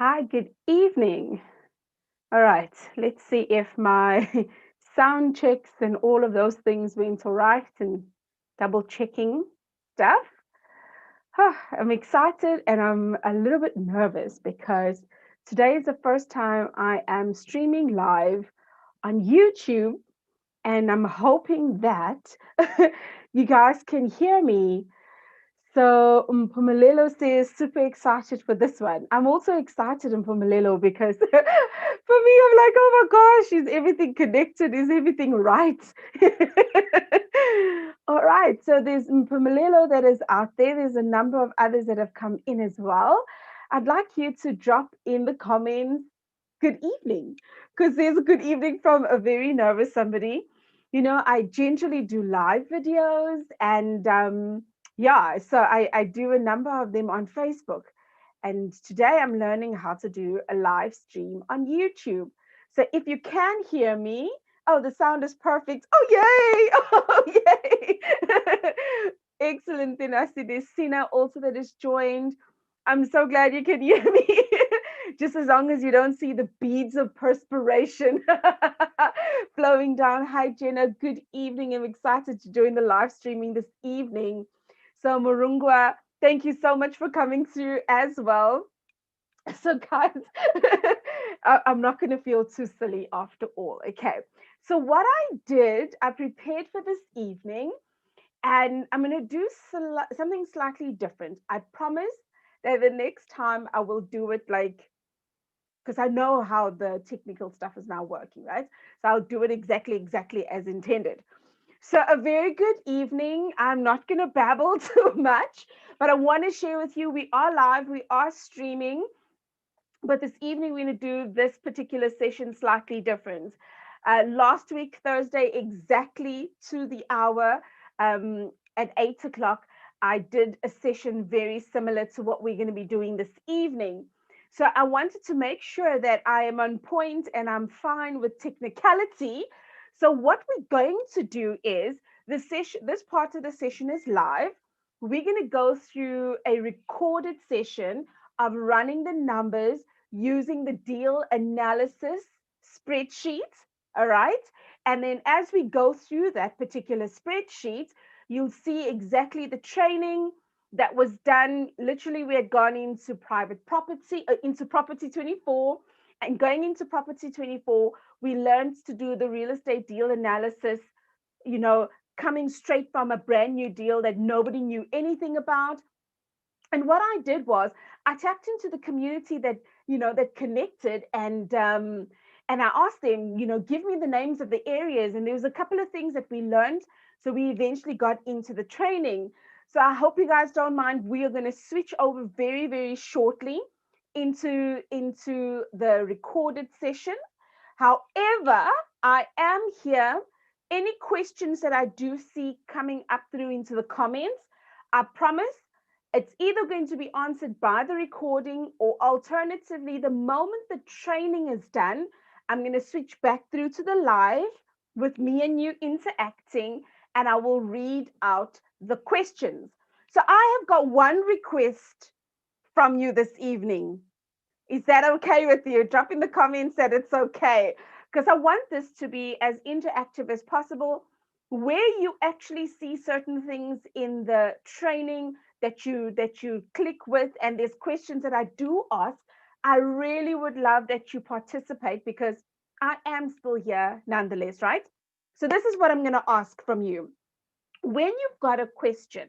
Hi, good evening. All right, let's see if my sound checks and all of those things went all right and double checking stuff. I'm excited and I'm a little bit nervous because today is the first time I am streaming live on YouTube, and I'm hoping that you guys can hear me. So Mpumelelo says super excited for this one. I'm also excited in Mpumelelo because for me, I'm like, oh my gosh, is everything connected? Is everything right? All right. So there's Mpumelelo that is out there. There's a number of others that have come in as well. I'd like you to drop in the comments good evening, because there's a good evening from a very nervous somebody. I generally do live videos, and yeah, so I do a number of them on Facebook. And today I'm learning how to do a live stream on YouTube. So if you can hear me, oh, the sound is perfect. Oh, yay! Oh, yay! Excellent. Then I see there's Sina also that is joined. I'm so glad you can hear me. Just as long as you don't see the beads of perspiration flowing down. Hi, Jenna. Good evening. I'm excited to join the live streaming this evening. So, Murungwa, thank you so much for coming through as well. So, guys, I'm not going to feel too silly after all. Okay. So, what I did, I prepared for this evening, and I'm going to do something slightly different. I promise that the next time I will do it like, because I know how the technical stuff is now working, right? So I'll do it exactly as intended. So, a very good evening. I'm not going to babble too much, but I want to share with you we are live, we are streaming, but this evening we're going to do this particular session slightly different. Last week, Thursday, exactly to the hour, at 8 o'clock, I did a session very similar to what we're going to be doing this evening. So I wanted to make sure that I am on point and I'm fine with technicality. So what we're going to do is this part of the session is live. We're going to go through a recorded session of running the numbers using the deal analysis spreadsheet. All right. And then as we go through that particular spreadsheet, you'll see exactly the training that was done. Literally, we had gone into private property, into property 24. And going into property 24, we learned to do the real estate deal analysis, you know, coming straight from a brand new deal that nobody knew anything about. And what I did was I tapped into the community that connected, and I asked them, give me the names of the areas. And there was a couple of things that we learned. So we eventually got into the training. So I hope you guys don't mind. We are going to switch over very, very shortly into the recorded session. However, I am here. Any questions that I do see coming up through into the comments, I promise it's either going to be answered by the recording, or alternatively, the moment the training is done, I'm going to switch back through to the live with me and you interacting, and I will read out the questions. So I have got one request from you this evening. Is that okay with you? Drop in the comments that it's okay, because I want this to be as interactive as possible. Where you actually see certain things in the training that you click with, and there's questions that I do ask, I really would love that you participate, because I am still here nonetheless, right? So this is what I'm going to ask from you. When you've got a question,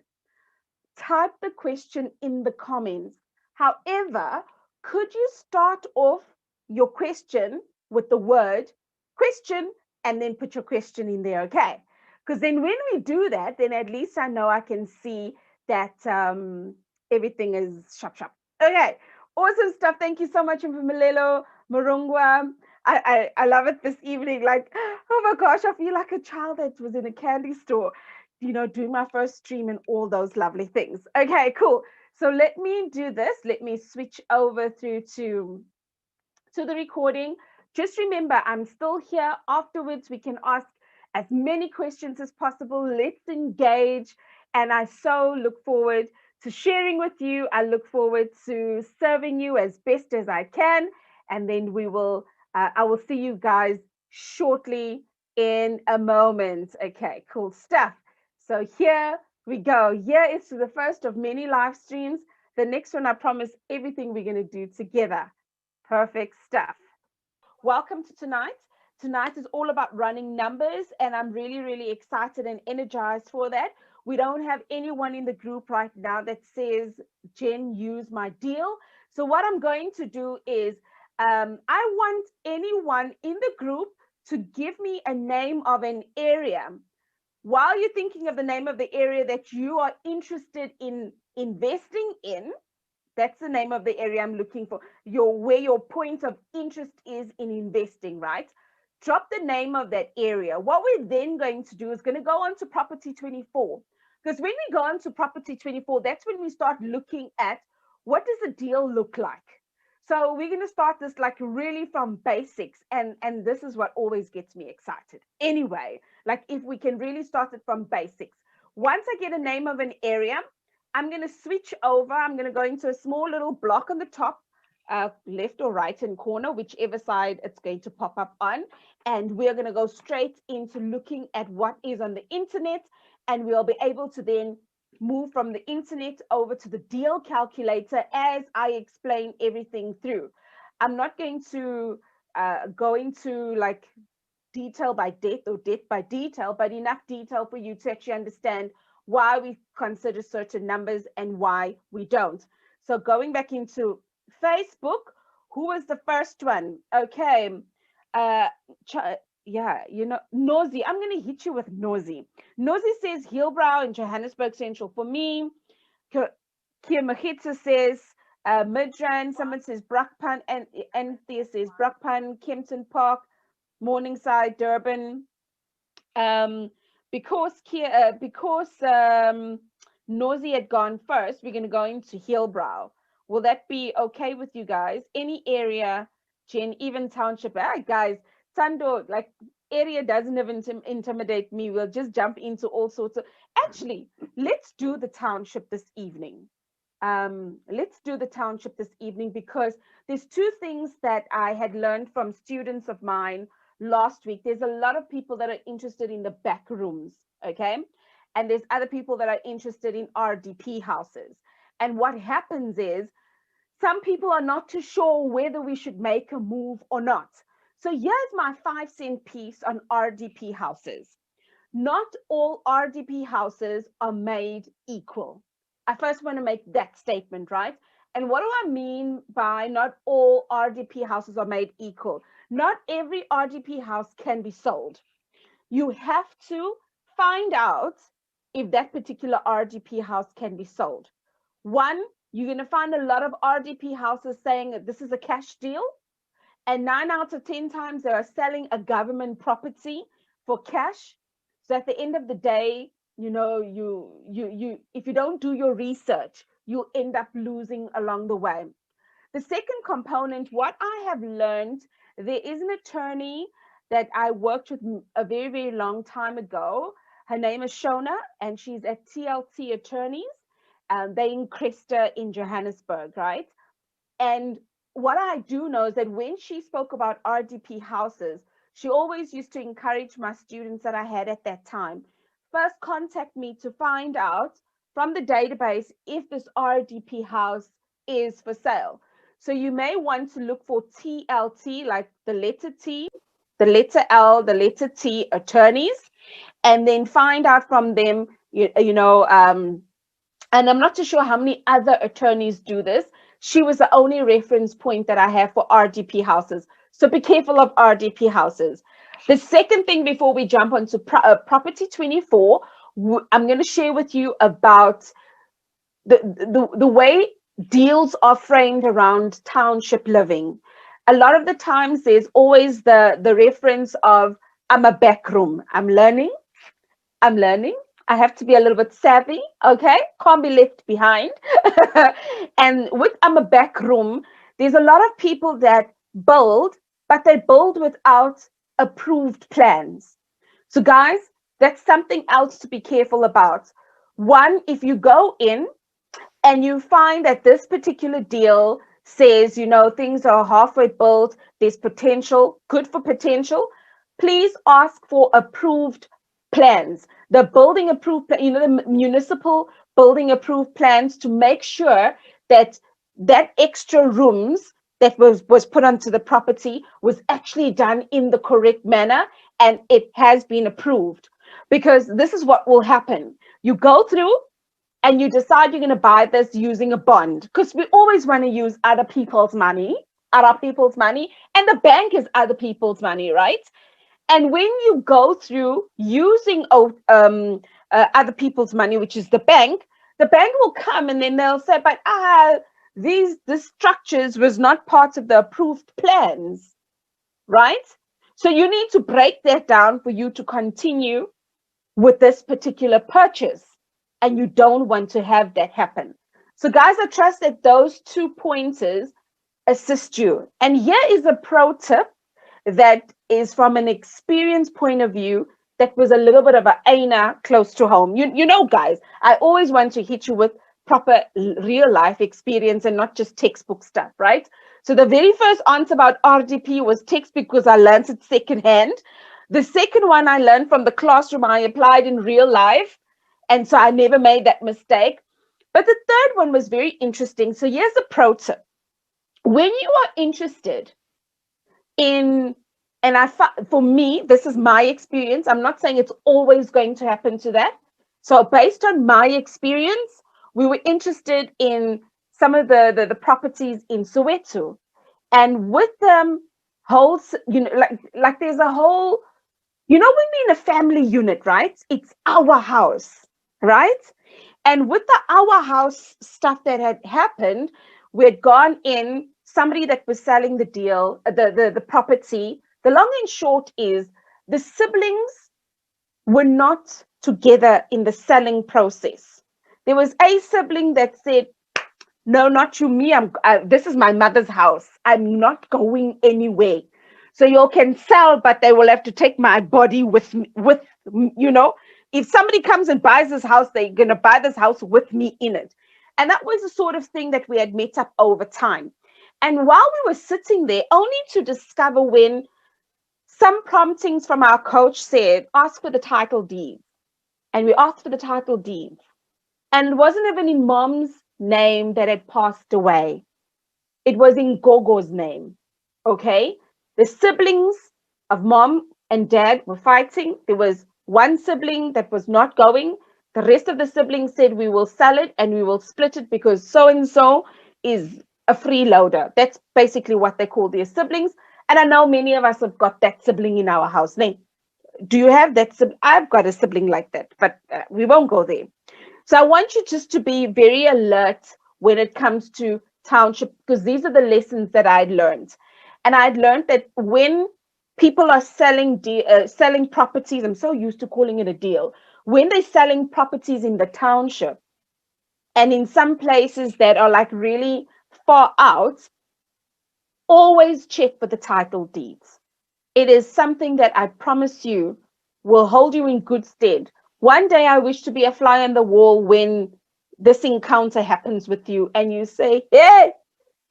type the question in the comments. However, could you start off your question with the word question and then put your question in there? Okay. Because then when we do that, then at least I know I can see that everything is sharp, sharp. Okay. Awesome stuff. Thank you so much, Mpumelelo, Murungwa. I love it this evening. Like, oh my gosh, I feel like a child that was in a candy store, doing my first stream and all those lovely things. Okay, cool. So let me do this. Let me switch over through to the recording. Just remember, I'm still here. Afterwards, we can ask as many questions as possible. Let's engage. And I so look forward to sharing with you. I look forward to serving you as best as I can. And then I will see you guys shortly in a moment. Okay, cool stuff. So here we go. Here is to the first of many live streams. The next one, I promise everything we're going to do together. Perfect stuff. Welcome to tonight. Tonight is all about running numbers, and I'm really, really excited and energized for that. We don't have anyone in the group right now that says, Jen, use my deal. So, what I'm going to do is, I want anyone in the group to give me a name of an area. While you're thinking of the name of the area that you are interested in investing in, that's the name of the area I'm looking for. Where your point of interest is in investing, right? Drop the name of that area. What we're then going to do is going to go on to property 24. Because when we go on to property 24, that's when we start looking at what does the deal look like. So we're going to start this like really from basics. And this is what always gets me excited. Anyway, like if we can really start it from basics. Once I get a name of an area, I'm going to switch over. I'm going to go into a small little block on the top, left or right hand corner, whichever side it's going to pop up on. And we're going to go straight into looking at what is on the internet. And we'll be able to then move from the internet over to the deal calculator as I explain everything through. I'm not going to go into like detail by depth or depth by detail, but enough detail for you to actually understand why we consider certain numbers and why we don't. So going back into Facebook, who was the first one? Okay. Uh, yeah, Nosy. I'm going to hit you with Nosy. Nosy says Hillbrow in Johannesburg Central for me. Kia Mahitsa says Midrand. Someone says Brakpan, and Anthea says Brakpan, Kempton Park, Morningside, Durban. Because Nosy had gone first, we're going to go into Hillbrow. Will that be okay with you guys? Any area, Jen, even township. Guys, Tando, like area doesn't even intimidate me. We'll just jump into all sorts of. Actually, let's do the township this evening. Let's do the township this evening because there's two things that I had learned from students of mine last week. There's a lot of people that are interested in the back rooms, okay? And there's other people that are interested in RDP houses. And what happens is some people are not too sure whether we should make a move or not. So here's my 5-cent piece on RDP houses. Not all RDP houses are made equal. I first want to make that statement, right? And what do I mean by not all RDP houses are made equal? Not every RDP house can be sold. You have to find out if that particular RDP house can be sold. One, you're going to find a lot of RDP houses saying that this is a cash deal. And 9 out of 10 times they are selling a government property for cash. So at the end of the day, you if you don't do your research, you end up losing along the way. The second component, what I have learned, there is an attorney that I worked with a very, very long time ago. Her name is Shona, and she's at TLT Attorneys. They in Cresta in Johannesburg, right? And what I do know is that when she spoke about RDP houses, she always used to encourage my students that I had at that time, first contact me to find out from the database if this RDP house is for sale. So you may want to look for TLT, like the letter T, the letter L, the letter T attorneys, and then find out from them, and I'm not too sure how many other attorneys do this. She was the only reference point that I have for RDP houses. So be careful of RDP houses. The second thing before we jump onto property 24, I'm going to share with you about the way deals are framed around township living. A lot of the times there's always the reference of I'm a back room. I'm learning. I have to be a little bit savvy, okay? Can't be left behind. And with I'm a back room, there's a lot of people that build, but they build without approved plans. So, guys, that's something else to be careful about. One, if you go in and you find that this particular deal says, things are halfway built, there's potential, good for potential, please ask for approved plans. The building approved, the municipal building approved plans, to make sure that that extra rooms that was put onto the property was actually done in the correct manner and it has been approved. Because this is what will happen. You go through and you decide you're going to buy this using a bond, because we always want to use other people's money, and the bank is other people's money, right? And when you go through using other people's money, which is the bank will come and then they'll say, but the structures was not part of the approved plans, right? So you need to break that down for you to continue with this particular purchase, and you don't want to have that happen. So guys, I trust that those 2 pointers assist you. And here is a pro tip that is from an experience point of view, that was a little bit of an aina close to home. Guys, I always want to hit you with proper real life experience and not just textbook stuff, right? So the very first answer about RDP was textbook, because I learned it secondhand. The second one I learned from the classroom, I applied in real life. And so I never made that mistake. But the third one was very interesting. So here's a pro tip. When you are interested in, and for me, this is my experience. I'm not saying it's always going to happen to that. So based on my experience, we were interested in some of the properties in Soweto. And with them, like there's a whole, when we're in a family unit, right? It's our house, right? And with the our house stuff that had happened, we had gone in, somebody that was selling the deal, the property. The long and short is the siblings were not together in the selling process. There was a sibling that said, no, not you, me. This is my mother's house. I'm not going anywhere. So you can sell, but they will have to take my body with me, if somebody comes and buys this house, they're going to buy this house with me in it. And that was the sort of thing that we had met up over time. And while we were sitting there, only to discover when some promptings from our coach said, ask for the title deed. And we asked for the title deed. And it wasn't even in mom's name that had passed away. It was in Gogo's name. Okay? The siblings of mom and dad were fighting. There was one sibling that was not going. The rest of the siblings said, we will sell it and we will split it because so-and-so is a freeloader. That's basically what they call their siblings. And I know many of us have got that sibling in our house. Now, do you have that sibling? I've got a sibling like that, but we won't go there. So I want you just to be very alert when it comes to township, because these are the lessons that I'd learned. And I'd learned that when people are selling properties, I'm so used to calling it a deal, when they're selling properties in the township and in some places that are like really far out, always check for the title deeds. It is something that I promise you will hold you in good stead. One day I wish to be a fly on the wall when this encounter happens with you and you say, hey,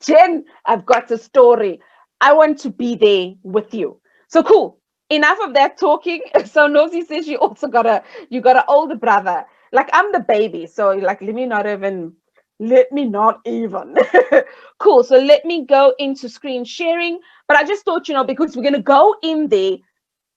Jen, I've got a story. I want to be there with you. So cool. Enough of that talking. So Nosy says you got an older brother. Like I'm the baby. So like, let me not even. Cool. So let me go into screen sharing. But I just thought, because we're going to go in there,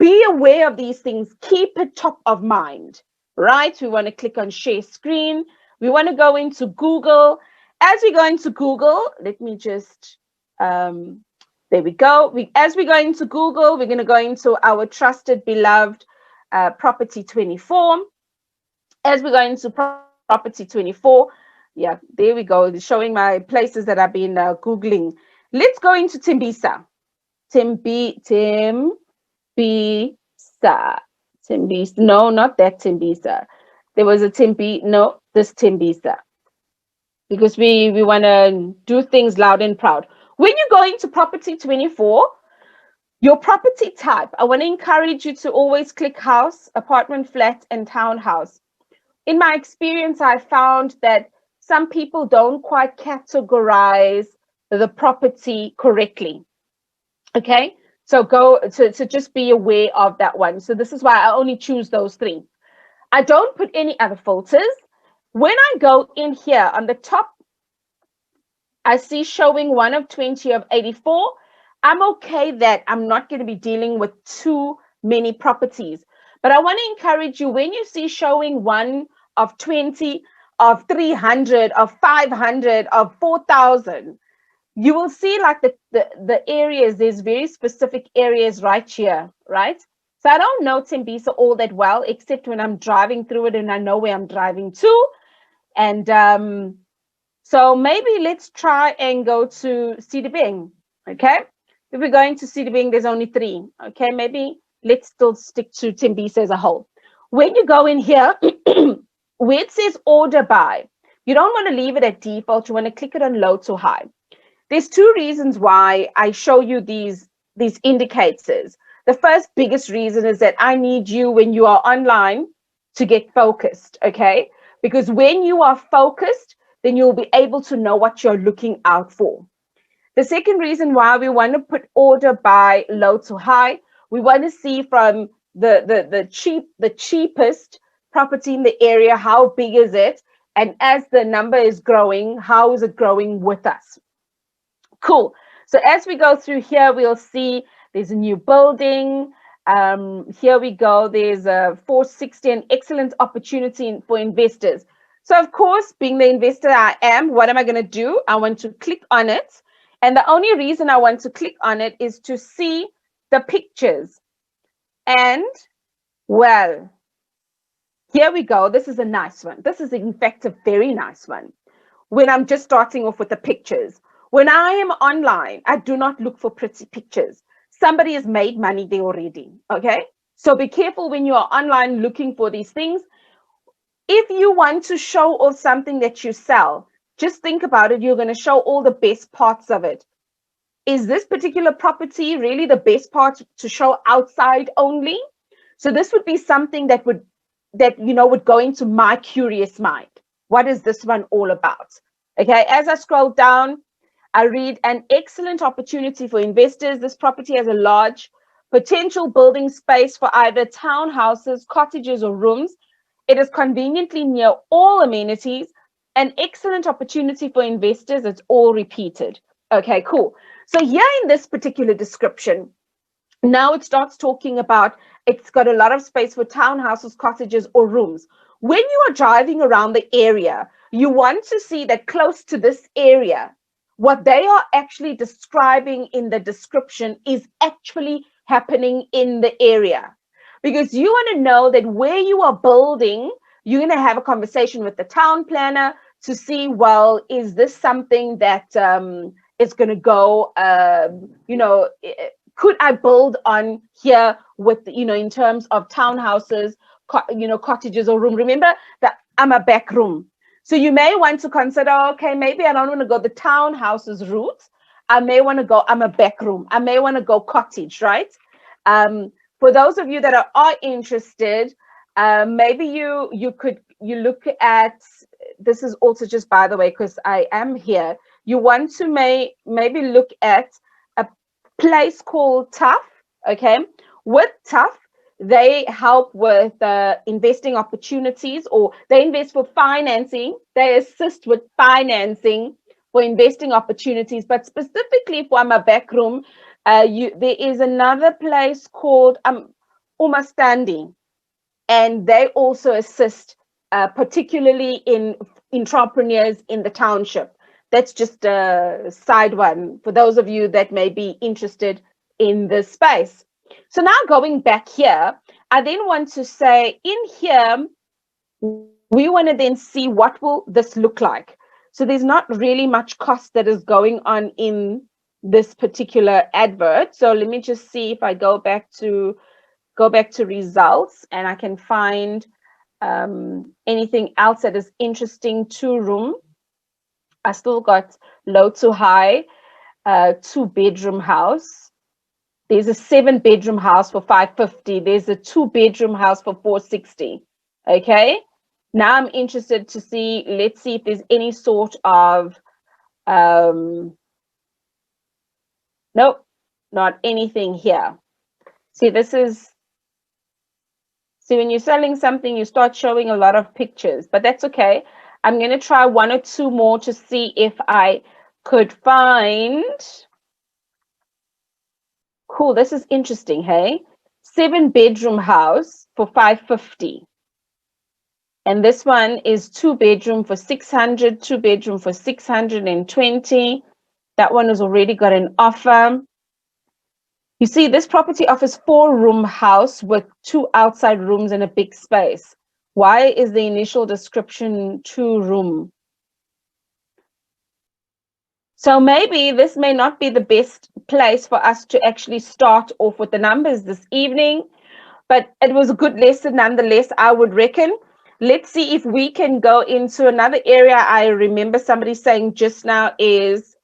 be aware of these things. Keep it top of mind, right? We want to click on share screen. We want to go into Google. As we go into Google, let me just, there we go. As we go into Google, we're going to go into our trusted, beloved Property 24. As we go into Property 24, yeah, there we go. Showing my places that I've been Googling. Let's go into Tembisa. Tembisa. No, not that Tembisa. There was a this Tembisa. Because we want to do things loud and proud. When you go into Property 24, your property type, I want to encourage you to always click house, apartment, flat, and townhouse. In my experience, I found that some people don't quite categorize the property correctly. Okay, so just be aware of that one. So this is why I only choose those three. I don't put any other filters. When I go in here on the top, I see showing 1 of 20 of 84. I'm okay that I'm not going to be dealing with too many properties. But I want to encourage you, when you see showing 1 of 20, of 300, of 500, of 4,000, you will see like the areas, there's very specific areas right here, right? So I don't know Tembisa all that well, except when I'm driving through it and I know where I'm driving to. And so maybe let's try and go to Cedarbeng, okay? If we're going to Cedarbeng, there's only 3, okay? Maybe let's still stick to Tembisa as a whole. When you go in here, where it says order by, you don't want to leave it at default. You want to click it on low to high. There's 2 reasons why I show you these indicators. The first biggest reason is that I need you, when you are online, to get focused, okay? Because when you are focused, then you'll be able to know what you're looking out for. The second reason why we want to put order by low to high, we want to see from the cheapest property in the area, how big is it? And as the number is growing, how is it growing with us? Cool. So as we go through here, we'll see there's a new building. Here we go. There's a 460, an excellent opportunity for investors. So of course, being the investor I am, what am I going to do? I want to click on it. And the only reason I want to click on it is to see the pictures. And well, here we go. This is a nice one. This is in fact a very nice one. When I'm just starting off with the pictures. When I am online, I do not look for pretty pictures. Somebody has made money there already, okay? So be careful when you are online looking for these things. If you want to show off something that you sell, just think about it. You're going to show all the best parts of it. Is this particular property really the best part to show outside only? So this would be something that would go into my curious mind. What is this one all about? Okay, as I scroll down, I read an excellent opportunity for investors. This property has a large potential building space for either townhouses, cottages, or rooms. It is conveniently near all amenities. An excellent opportunity for investors. It's all repeated. Okay, cool. So here in this particular description, now it starts talking about it's got a lot of space for townhouses, cottages, or rooms. When you are driving around the area, you want to see that close to this area, what they are actually describing in the description is actually happening in the area. Because you want to know that where you are building, you're going to have a conversation with the town planner to see, well, is this something that is going to go, could I build on here with, in terms of townhouses, cottages or room? Remember that I'm a back room. So you may want to consider, okay, maybe I don't want to go the townhouses route. I may want to go, I'm a back room. I may want to go cottage, right? For those of you that are interested, maybe you look at, this is also just by the way, because I am here, you want to maybe look at a place called Tough, okay? With Tough, they help with investing opportunities, or they invest for financing. They assist with financing for investing opportunities. But specifically for my back room, there is another place called Umastandi, and they also assist particularly in entrepreneurs in the township. That's just a side one for those of you that may be interested in this space. So now going back here, I then want to say in here, we want to then see what will this look like. So there's not really much cost that is going on in this particular advert. So let me just see if I go back to results and I can find anything else that is interesting. 2-room. I still got low to high, 2-bedroom house. There's a 7-bedroom house for 550. There's a 2-bedroom house for 460. Okay. Now I'm interested to see, let's see if there's any sort of, nope, not anything here. See, see, when you're selling something, you start showing a lot of pictures, but that's okay. I'm going to try one or two more to see if I could find. Cool, this is interesting, hey? 7-bedroom house for 550. And this one is 2-bedroom for 600, 2-bedroom for 620. That one has already got an offer. You see, this property offers 4-room house with 2 outside rooms and a big space. Why is the initial description 2-room? So maybe this may not be the best place for us to actually start off with the numbers this evening, but it was a good lesson nonetheless, I would reckon. Let's see if we can go into another area. I remember somebody saying just now is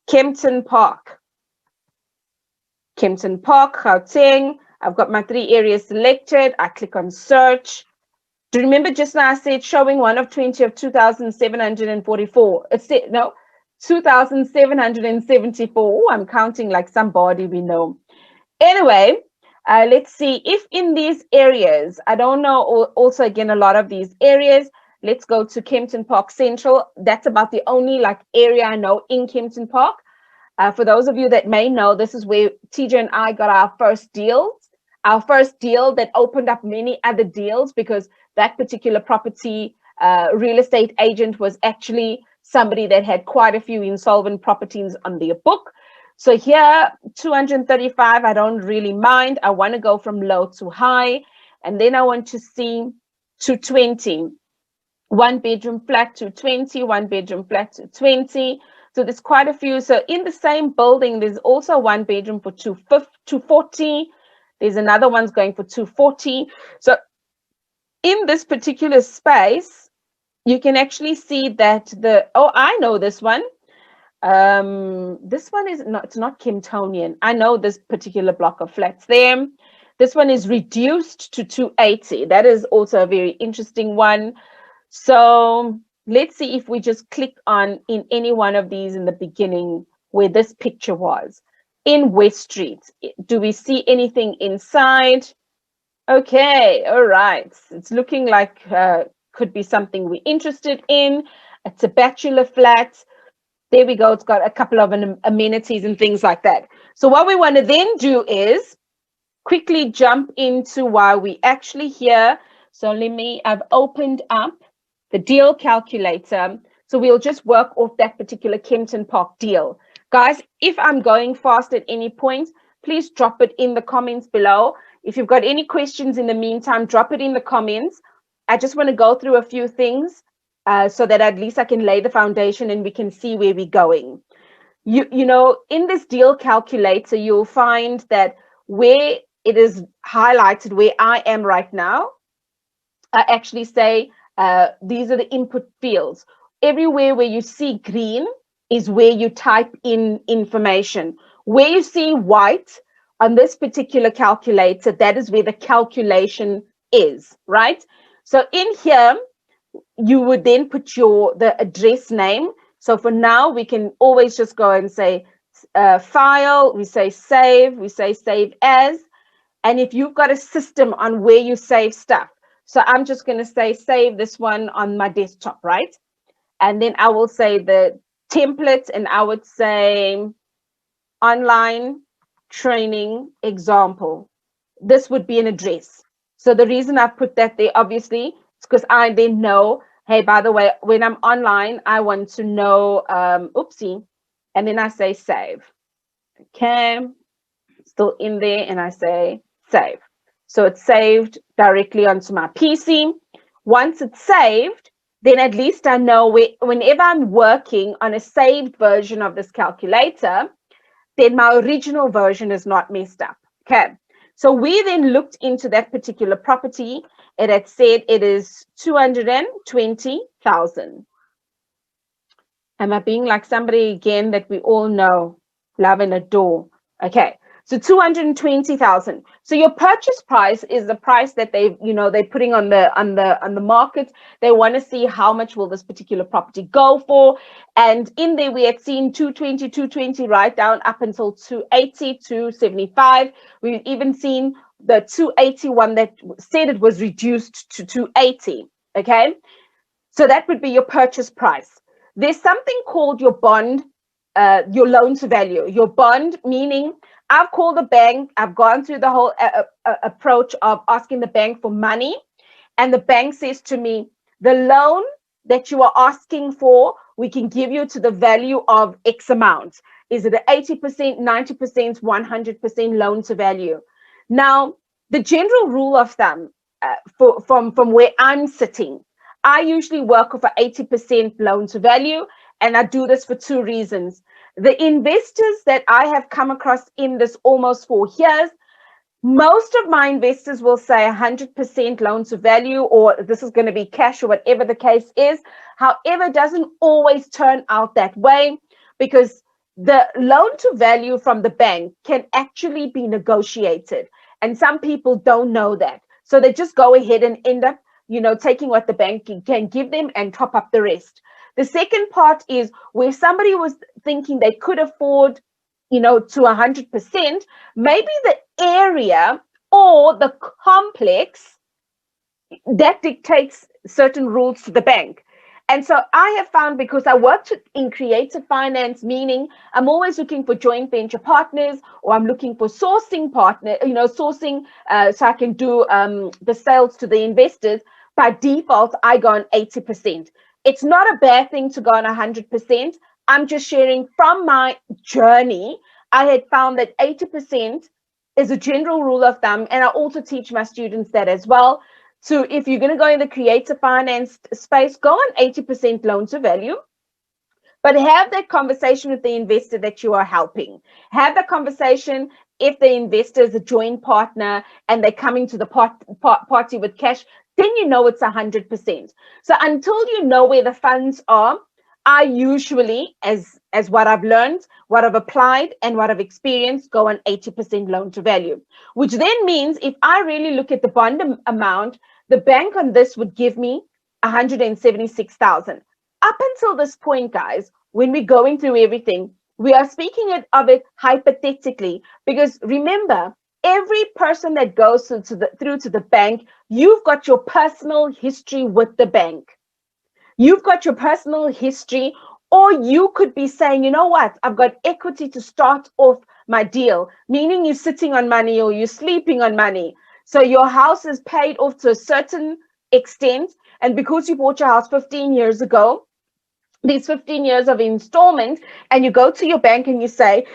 Kempton Park. Kempton Park, Gauteng. I've got my 3 areas selected. I click on search. Do you remember just now I said showing 1 of 20 of 2,744? It's no, 2,774. I'm counting like somebody we know. Anyway, let's see if in these areas, I don't know also again a lot of these areas. Let's go to Kempton Park Central. That's about the only like area I know in Kempton Park. For those of you that may know, this is where TJ and I got our first deals. Our first deal that opened up many other deals, because that particular property real estate agent was actually somebody that had quite a few insolvent properties on their book. So here, 235, I don't really mind. I want to go from low to high. And then I want to see 220. 1-bedroom flat 220, 1-bedroom flat 220. So there's quite a few. So in the same building, there's also 1-bedroom for 240. There's another one's going for 240. So in this particular space, you can actually see that I know this one. This one is not, it's not Kemptonian. I know this particular block of flats there. This one is reduced to 280. That is also a very interesting one. So let's see if we just click on in any one of these in the beginning where this picture was. In West Street, do we see anything inside? Okay, all right. It's looking like could be something we're interested in. It's a bachelor flat. There we go. It's got a couple of amenities and things like that. So what we want to then do is quickly jump into why we actually here. So I've opened up the deal calculator. So we'll just work off that particular Kempton Park deal. Guys, if I'm going fast at any point, please drop it in the comments below. If you've got any questions in the meantime, drop it in the comments. I just want to go through a few things so that at least I can lay the foundation and we can see where we're going. You know, in this deal calculator, you'll find that where it is highlighted where I am right now, I actually say these are the input fields. Everywhere where you see green is where you type in information. Where you see white on this particular calculator, that is where the calculation is, right? So in here, you would then put the address name. So for now, we can always just go and say file, we say save as. And if you've got a system on where you save stuff, so I'm just going to say save this one on my desktop, right? And then I will say the template, and I would say online training example. This would be an address. So the reason I put that there, obviously, is because I then know, hey, by the way, when I'm online, I want to know, oopsie, and then I say save. Okay, still in there, and I say save. So it's saved directly onto my PC. Once it's saved, then at least I know whenever I'm working on a saved version of this calculator, then my original version is not messed up. Okay. So we then looked into that particular property. It had said it is 220,000. Am I being like somebody again that we all know, love and adore? Okay. So 220,000. So your purchase price is the price that they're putting on the market. They want to see how much will this particular property go for. And in there we had seen 220 right down up until 280, 275. We've even seen the 281 that said it was reduced to 280. Okay. So that would be your purchase price. There's something called your bond, your loan to value. Your bond, meaning I've called the bank, I've gone through the whole approach of asking the bank for money, and the bank says to me, the loan that you are asking for, we can give you to the value of X amount. Is it an 80%, 90%, 100% loan to value? Now, the general rule of thumb from where I'm sitting, I usually work with an 80% loan to value, and I do this for two reasons. The investors that I have come across in this almost 4 years, most of my investors will say 100% loan to value, or this is going to be cash, or whatever the case is. However, it doesn't always turn out that way, because the loan to value from the bank can actually be negotiated. And some people don't know that. So they just go ahead and end up, taking what the bank can give them and top up the rest. The second part is where somebody was thinking they could afford, to 100%, maybe the area or the complex that dictates certain rules to the bank. And so I have found, because I worked in creative finance, meaning I'm always looking for joint venture partners, or I'm looking for sourcing so I can do the sales to the investors. By default, I go on 80%. It's not a bad thing to go on 100%. I'm just sharing from my journey. I had found that 80% is a general rule of thumb. And I also teach my students that as well. So if you're going to go in the creative finance space, go on 80% loan to value, but have that conversation with the investor that you are helping. Have that conversation if the investor is a joint partner and they're coming to the party with cash, then you know it's 100%. So until you know where the funds are, I usually, as what I've learned, what I've applied, and what I've experienced, go on 80% loan to value, which then means if I really look at the bond amount, the bank on this would give me 176,000. Up until this point, guys, when we're going through everything, we are speaking of it hypothetically, because remember, every person that goes through to the bank, you've got your personal history with the bank. You've got your personal history, or you could be saying, you know what, I've got equity to start off my deal, meaning you're sitting on money or you're sleeping on money. So your house is paid off to a certain extent. And because you bought your house 15 years ago, these 15 years of installment, and you go to your bank and you say,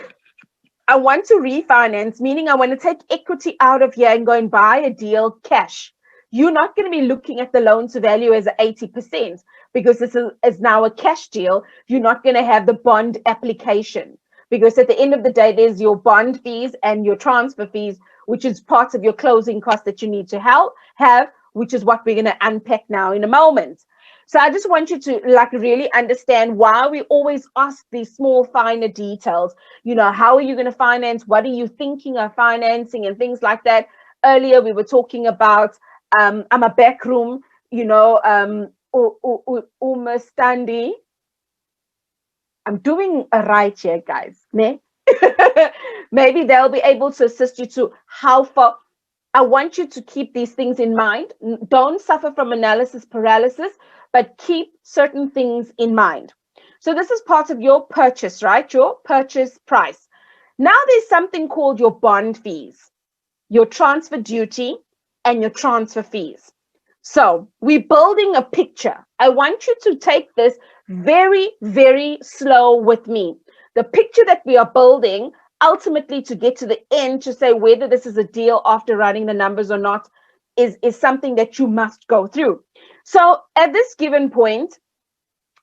I want to refinance, meaning I want to take equity out of here and go and buy a deal cash. You're not going to be looking at the loan to value as 80%, because this is now a cash deal. You're not going to have the bond application, because at the end of the day, there's your bond fees and your transfer fees, which is part of your closing costs that you need to have, which is what we're going to unpack now in a moment. So I just want you to really understand why we always ask these small, finer details. How are you going to finance? What are you thinking of financing and things like that? Earlier, we were talking about, I'm a back room, Umastandi. I'm doing a right here, guys. Ne? Maybe they'll be able to assist you to how far. I want you to keep these things in mind. Don't suffer from analysis paralysis, but keep certain things in mind. So this is part of your purchase, right? Your purchase price. Now there's something called your bond fees, your transfer duty, and your transfer fees. So we're building a picture. I want you to take this very, very slow with me. The picture that we are building, ultimately to get to the end, to say whether this is a deal after running the numbers or not, is something that you must go through. So at this given point,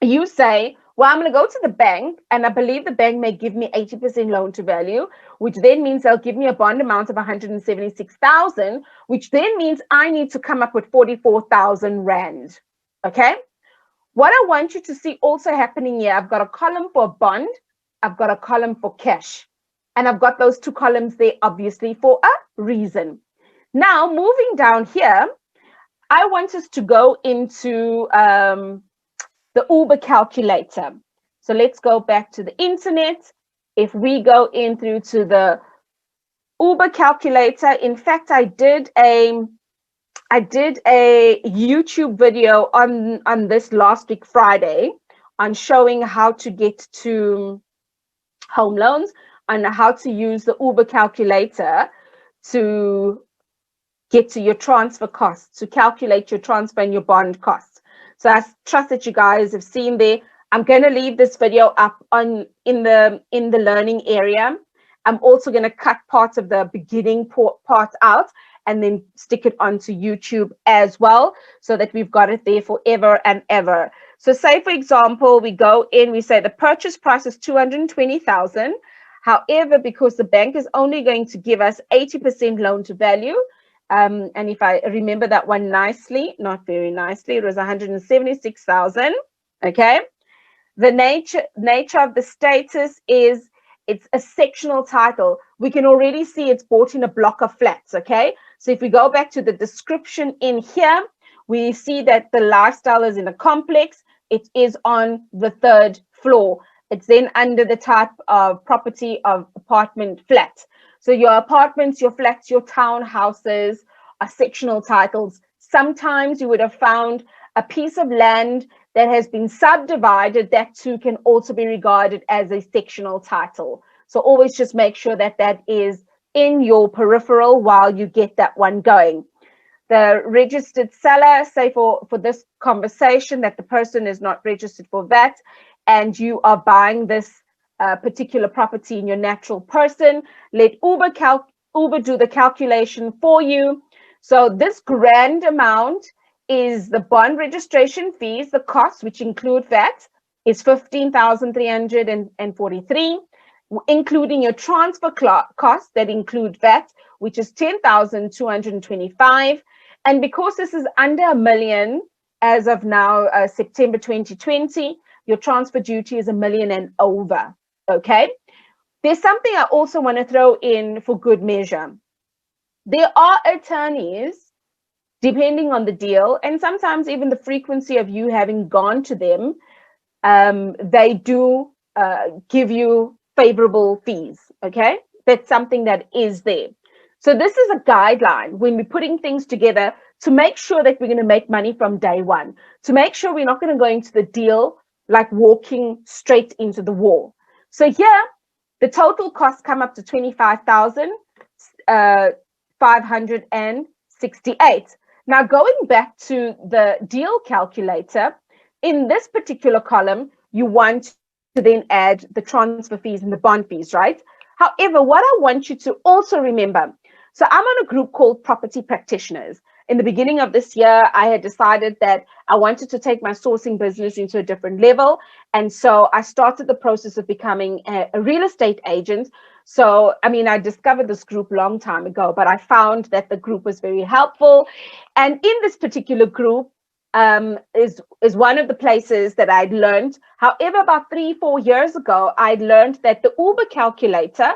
you say, well, I'm going to go to the bank, and I believe the bank may give me 80% loan to value, which then means they'll give me a bond amount of 176,000, which then means I need to come up with 44,000 Rand. Okay? What I want you to see also happening here, I've got a column for bond, I've got a column for cash. And I've got those two columns there, obviously, for a reason. Now, moving down here, I want us to go into the Uber calculator. So let's go back to the internet. If we go in through to the Uber calculator, in fact, I did a YouTube video on this last week Friday on showing how to get to home loans and how to use the Uber calculator to get to your transfer costs, to calculate your transfer and your bond costs. So I trust that you guys have seen there. I'm going to leave this video up on in the learning area. I'm also going to cut parts of the beginning part out and then stick it onto YouTube as well, so that we've got it there forever and ever. So say, for example, we go in, we say the purchase price is 220,000. However, because the bank is only going to give us 80% loan to value, and if I remember that one nicely, not very nicely, it was 176,000. Okay. The nature of the status is it's a sectional title. We can already see it's bought in a block of flats. Okay. So if we go back to the description in here, we see that the lifestyle is in a complex. It is on the 3rd floor. It's then under the type of property of apartment flat. So your apartments, your flats, your townhouses are sectional titles. Sometimes you would have found a piece of land that has been subdivided. That too can also be regarded as a sectional title. So always just make sure that that is in your peripheral while you get that one going. The registered seller, say for this conversation, that the person is not registered for VAT and you are buying this particular property in your natural person, let Uber do the calculation for you. So this grand amount is the bond registration fees, the costs, which include VAT, is 15,343, including your transfer costs that include VAT, which is 10,225. And because this is under $1 million as of now, September 2020, your transfer duty is $1 million and over. Okay. There's something I also want to throw in for good measure. There are attorneys, depending on the deal, and sometimes even the frequency of you having gone to them, they do give you favorable fees. Okay. That's something that is there. So this is a guideline when we're putting things together to make sure that we're going to make money from day one, to make sure we're not going to go into the deal like walking straight into the wall. So here, the total costs come up to 25,568. Now, going back to the deal calculator, in this particular column, you want to then add the transfer fees and the bond fees, right? However, what I want you to also remember, so I'm on a group called Property Practitioners. In the beginning of this year, I had decided that I wanted to take my sourcing business into a different level. And so I started the process of becoming a real estate agent. So, I mean, I discovered this group a long time ago, but I found that the group was very helpful. And in this particular group is one of the places that I'd learned. However, about 3-4 years ago, I'd learned that the Uber calculator,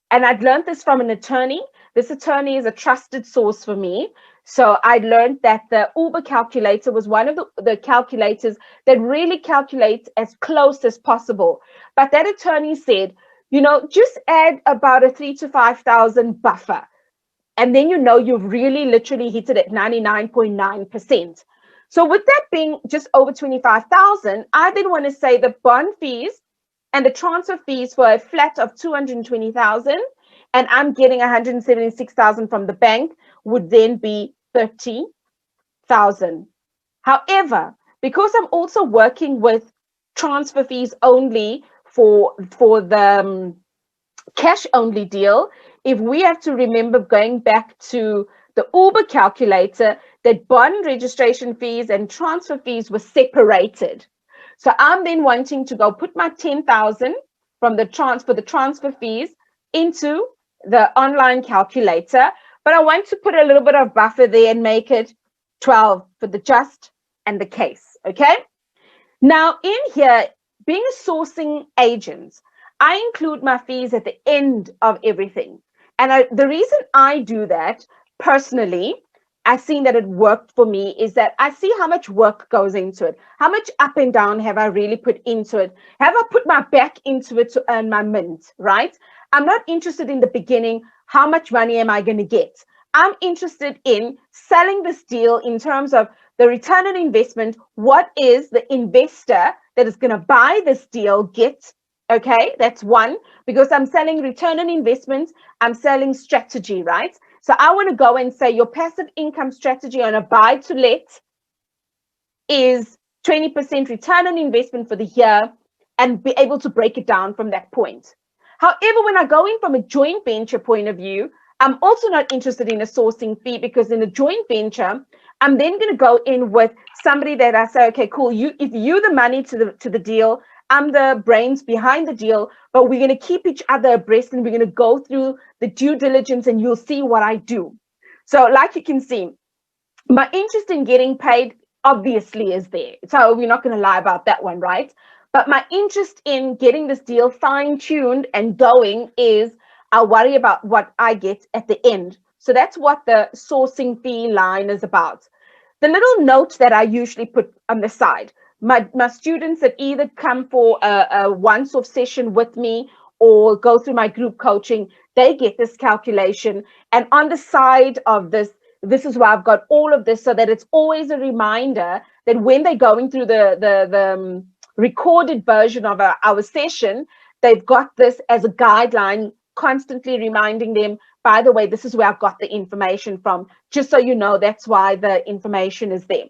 and I'd learned this from an attorney. This attorney is a trusted source for me. So I learned that the Uber calculator was one of the calculators that really calculates as close as possible. But that attorney said, just add about a 3,000 to 5,000 buffer. And then you've really literally hit it at 99.9%. So with that being just over 25,000, I then want to say the bond fees and the transfer fees for a flat of 220,000, and I'm getting 176,000 from the bank, would then be 30,000. However, because I'm also working with transfer fees only for the cash only deal, if we have to remember going back to the Uber calculator, that bond registration fees and transfer fees were separated. So I'm then wanting to go put my 10,000 from the transfer fees into the online calculator, but I want to put a little bit of buffer there and make it 12 for the just and the case. Okay. Now in here, being a sourcing agent, I include my fees at the end of everything. And the reason I do that personally, I've seen that it worked for me, is that I see how much work goes into it. How much up and down have I really put into it? Have I put my back into it to earn my mint, right? I'm not interested in the beginning. How much money am I going to get? I'm interested in selling this deal in terms of the return on investment. What is the investor that is going to buy this deal get? Okay, that's one, because I'm selling return on investment, I'm selling strategy, right? So I want to go and say your passive income strategy on a buy to let is 20% return on investment for the year, and be able to break it down from that point. However, when I go in from a joint venture point of view, I'm also not interested in a sourcing fee, because in a joint venture, I'm then going to go in with somebody that I say, okay, cool, if you the money to the deal, I'm the brains behind the deal, but we're going to keep each other abreast, and we're going to go through the due diligence, and you'll see what I do. So like you can see, my interest in getting paid obviously is there. So we're not going to lie about that one, right? But my interest in getting this deal fine-tuned and going is, I worry about what I get at the end. So that's what the sourcing fee line is about. The little note that I usually put on the side, my students that either come for a once-off session with me or go through my group coaching, they get this calculation. And on the side of this is why I've got all of this, so that it's always a reminder that when they're going through the recorded version of our session, they've got this as a guideline, constantly reminding them, by the way, this is where I've got the information from, just so you know, that's why the information is there.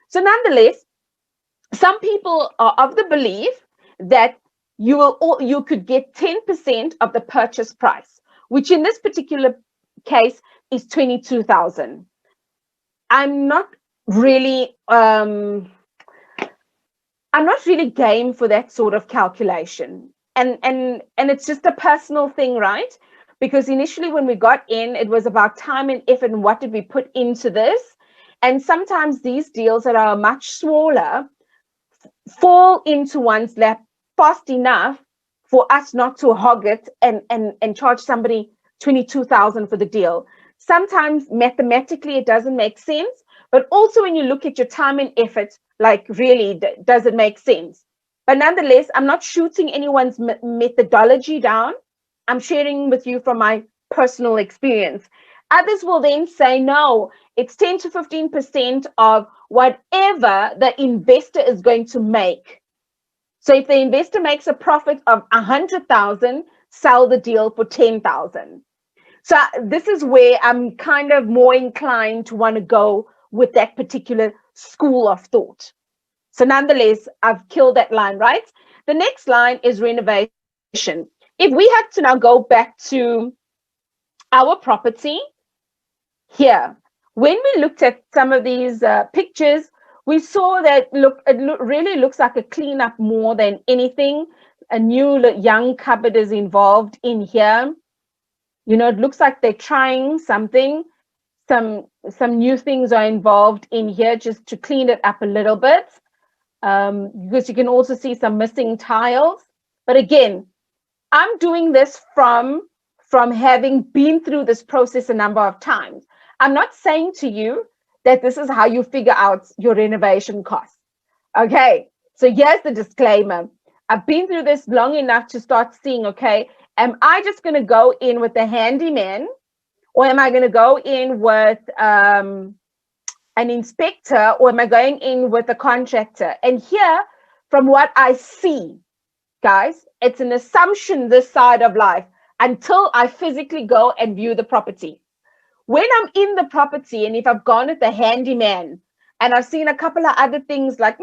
So nonetheless, some people are of the belief that you could get 10% of the purchase price, which in this particular case is 22,000. I'm not really game for that sort of calculation. And it's just a personal thing, right? Because initially when we got in, it was about time and effort and what did we put into this. And sometimes these deals that are much smaller fall into one's lap fast enough for us not to hog it and charge somebody 22,000 for the deal. Sometimes mathematically it doesn't make sense, but also when you look at your time and effort, like really, does it make sense? But nonetheless, I'm not shooting anyone's methodology down. I'm sharing with you from my personal experience. Others will then say, no, it's 10 to 15% of whatever the investor is going to make. So if the investor makes a profit of 100,000, sell the deal for 10,000. So this is where I'm kind of more inclined to want to go with that particular school of thought. So nonetheless, I've killed that line, right? The next line is renovation. If we had to now go back to our property here, when we looked at some of these pictures, we saw that it really looks like a cleanup more than anything. A new young cupboard is involved in here. You know, it looks like they're trying something. Some new things are involved in here just to clean it up a little bit. Because you can also see some missing tiles. But again, I'm doing this from having been through this process a number of times. I'm not saying to you that this is how you figure out your renovation costs. Okay, so here's the disclaimer. I've been through this long enough to start seeing, okay, am I just going to go in with the handyman, or am I going to go in with an inspector, or am I going in with a contractor? And here, from what I see, guys, it's an assumption this side of life until I physically go and view the property. When I'm in the property, and if I've gone with the handyman and I've seen a couple of other things like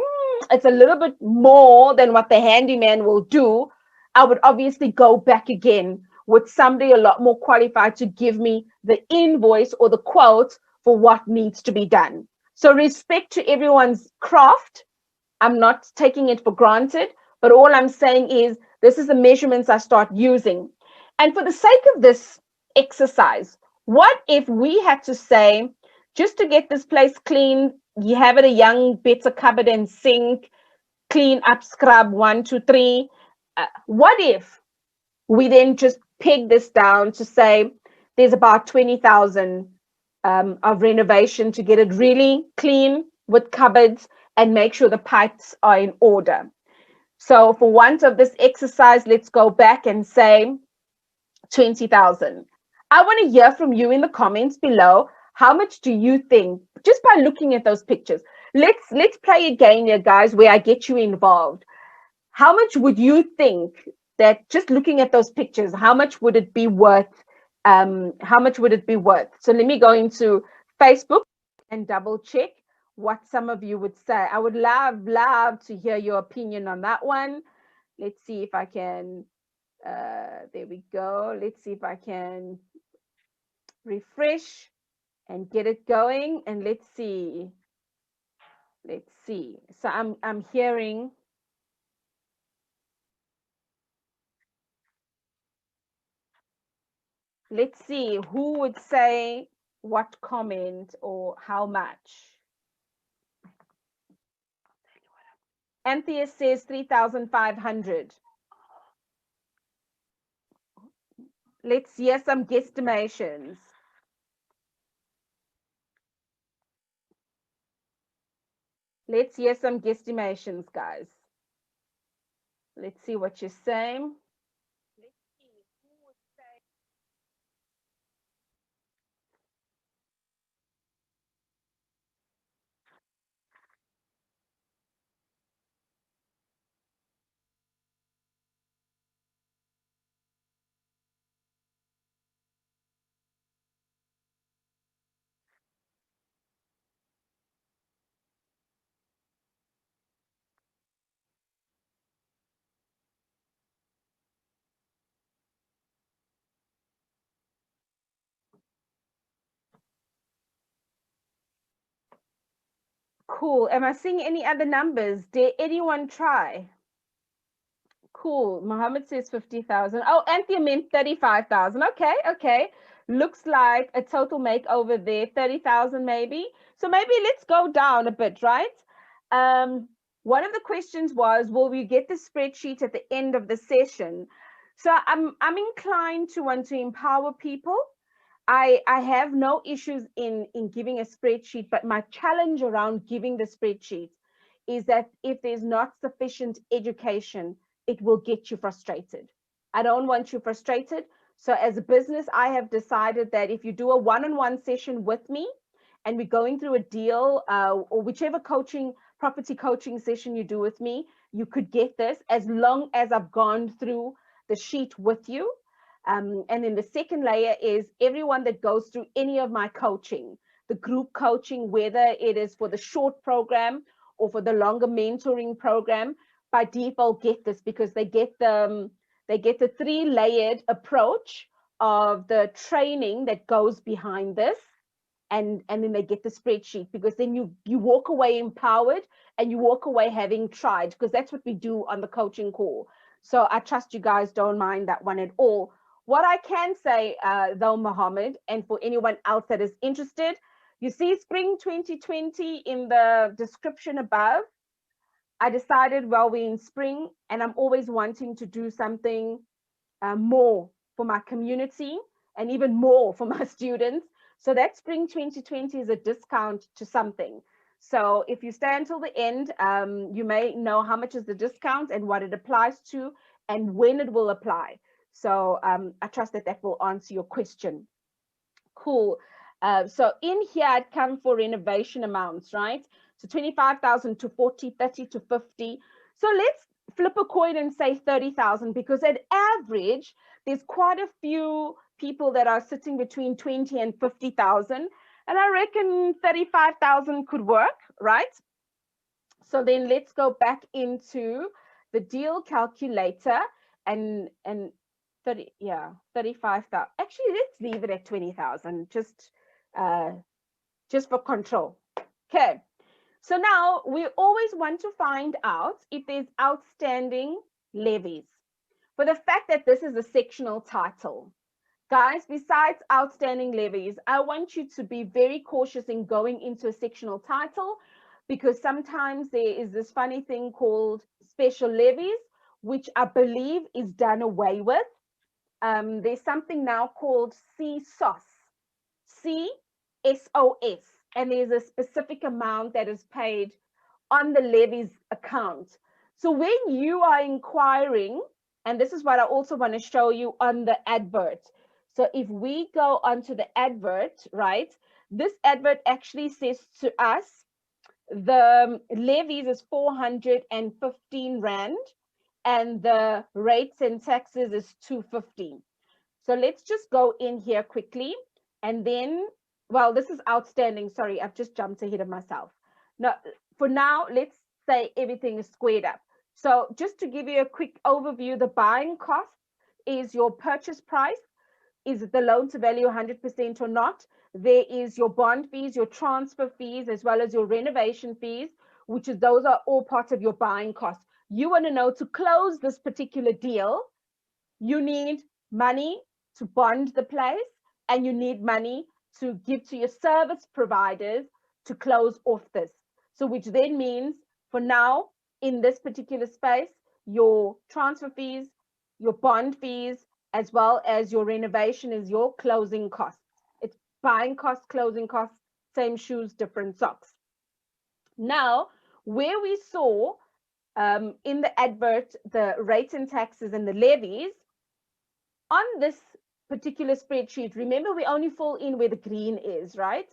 it's a little bit more than what the handyman will do, I would obviously go back again with somebody a lot more qualified to give me the invoice or the quote for what needs to be done. So respect to everyone's craft. I'm not taking it for granted, but all I'm saying is this is the measurements I start using. And for the sake of this exercise, what if we had to say, just to get this place clean, you have it a young, better cupboard and sink, clean up, scrub, 1, 2, 3. What if We then just peg this down to say there's about 20,000 of renovation to get it really clean with cupboards and make sure the pipes are in order. So for want of this exercise, let's go back and say 20,000. I want to hear from you in the comments below. How much do you think, just by looking at those pictures? Let's play a game here, guys, where I get you involved. How much would you think that, just looking at those pictures, how much would it be worth? How much would it be worth? So let me go into Facebook and double check what some of you would say. I would love to hear your opinion on that one. Let's see if I can, there we go. Let's see if I can refresh and get it going. And let's see. So I'm hearing, let's see who would say what comment or how much. Anthea says 3,500. Let's hear some guesstimations. Let's hear some guesstimations, guys. Let's see what you're saying. Cool. Am I seeing any other numbers? Did anyone try? Cool. Mohammed says 50,000. Oh, Anthea meant 35,000. Okay. Looks like a total makeover there, 30,000 maybe. So maybe let's go down a bit, right? One of the questions was, will we get the spreadsheet at the end of the session? So I'm inclined to want to empower people. I have no issues in giving a spreadsheet, but my challenge around giving the spreadsheet is that if there's not sufficient education, it will get you frustrated. I don't want you frustrated. So as a business, I have decided that if you do a one-on-one session with me and we're going through a deal, or whichever property coaching session you do with me, you could get this as long as I've gone through the sheet with you. And then the second layer is everyone that goes through any of my coaching, the group coaching, whether it is for the short program or for the longer mentoring program, by default get this, because they get the three-layered approach of the training that goes behind this, and then they get the spreadsheet, because then you walk away empowered and you walk away having tried, because that's what we do on the coaching call. So I trust you guys don't mind that one at all. What I can say, though, Mohammed, and for anyone else that is interested, you see spring 2020 in the description above. I decided, well, we're in spring and I'm always wanting to do something more for my community and even more for my students. So that spring 2020 is a discount to something. So if you stay until the end, you may know how much is the discount and what it applies to and when it will apply. So I trust that that will answer your question. Cool. So in here, it comes for renovation amounts, right? So 25,000 to 40, 30 to 50. So let's flip a coin and say 30,000, because at average, there's quite a few people that are sitting between 20 and 50,000. And I reckon 35,000 could work, right? So then let's go back into the deal calculator and 30, yeah, 35,000. Actually, let's leave it at 20,000, just for control. Okay. So now we always want to find out if there's outstanding levies. For the fact that this is a sectional title, guys, besides outstanding levies, I want you to be very cautious in going into a sectional title, because sometimes there is this funny thing called special levies, which I believe is done away with. there's something now called CSOS, CSOS, and there's a specific amount that is paid on the levies account. So when you are inquiring, and this is what I also want to show you on the advert. So if we go onto the advert, right, this advert actually says to us the levies is 415 Rand and the rates and taxes is 215. So let's just go in here quickly. And then, well, this is outstanding. Sorry, I've just jumped ahead of myself. Now, for now, let's say everything is squared up. So just to give you a quick overview, the buying cost is your purchase price. Is the loan to value 100% or not? There is your bond fees, your transfer fees, as well as your renovation fees, which is those are all part of your buying cost. You want to know to close this particular deal, you need money to bond the place, and you need money to give to your service providers to close off this. So which then means for now, in this particular space, your transfer fees, your bond fees, as well as your renovation is your closing costs. It's buying costs, closing costs, same shoes, different socks. Now, where we saw in the advert, the rates and taxes and the levies, on this particular spreadsheet, remember we only fill in where the green is, right?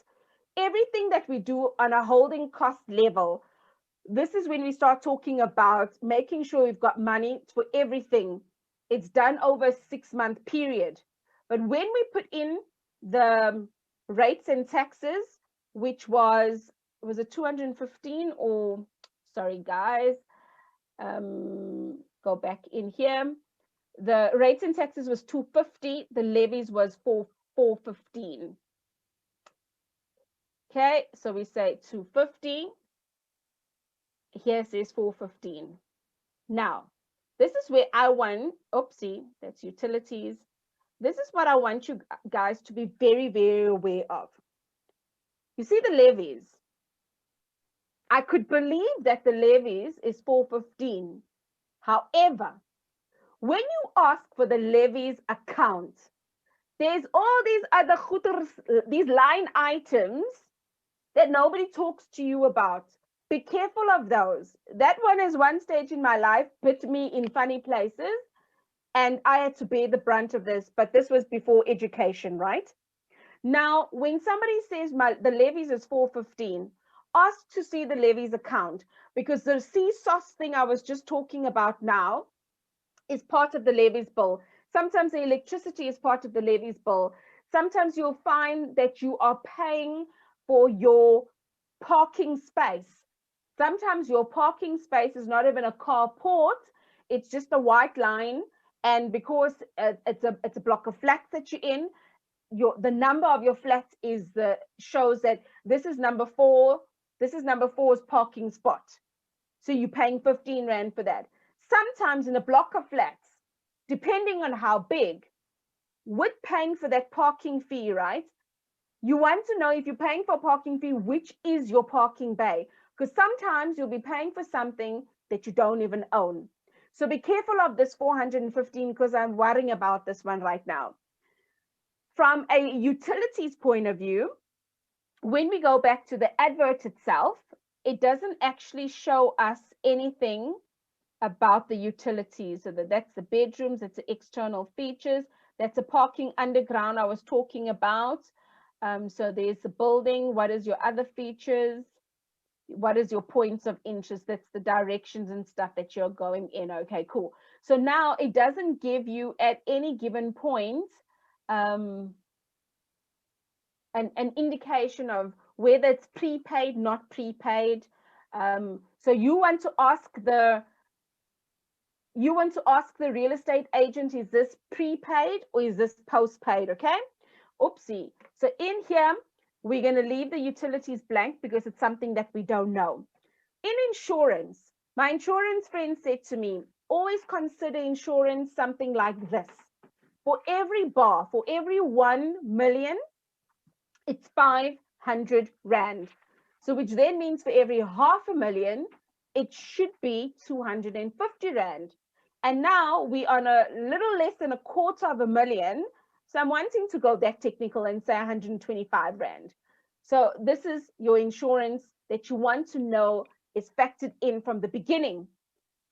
Everything that we do on a holding cost level, this is when we start talking about making sure we've got money for everything. It's done over a 6-month period. But when we put in the rates and taxes, which was it 215 or, sorry guys, go back in here. The rates and taxes was 250, the levies was 415. Okay, so we say 250. Here says 415. Now, this is where I want, oopsie, that's utilities. This is what I want you guys to be very, very aware of. You see the levies. I could believe that the levies is 415. However, when you ask for the levies account, there's all these other goeders, these line items that nobody talks to you about. Be careful of those. That one is one stage in my life, bit me in funny places, and I had to bear the brunt of this, but this was before education, right? Now, when somebody says the levies is 415, ask to see the levies account, because the CSOS thing I was just talking about now is part of the levies bill. Sometimes the electricity is part of the levies bill. Sometimes you'll find that you are paying for your parking space. Sometimes your parking space is not even a carport, it's just a white line. And because it's a block of flats that you're in, the number of your flats shows that this is number 4. This is number 4's parking spot. So you're paying 15 Rand for that. Sometimes in a block of flats, depending on how big, with paying for that parking fee, right? You want to know, if you're paying for a parking fee, which is your parking bay, because sometimes you'll be paying for something that you don't even own. So be careful of this 415, because I'm worrying about this one right now. From a utilities point of view, when we go back to the advert itself, it doesn't actually show us anything about the utilities. So that's the bedrooms, it's the external features, that's a parking underground I was talking about. So there's the building. What is your other features? What is your points of interest? That's the directions and stuff that you're going in. Okay, cool. So now it doesn't give you at any given point an indication of whether it's prepaid, not prepaid. So you want to ask the real estate agent, is this prepaid or is this postpaid? Okay. Oopsie. So in here, we're going to leave the utilities blank because it's something that we don't know. In insurance, my insurance friend said to me, always consider insurance something like this. For every bar, for every 1 million, it's 500 Rand. So which then means for every 500,000, it should be 250 Rand. And now we on a little less than 250,000. So I'm wanting to go that technical and say 125 Rand. So this is your insurance that you want to know is factored in from the beginning.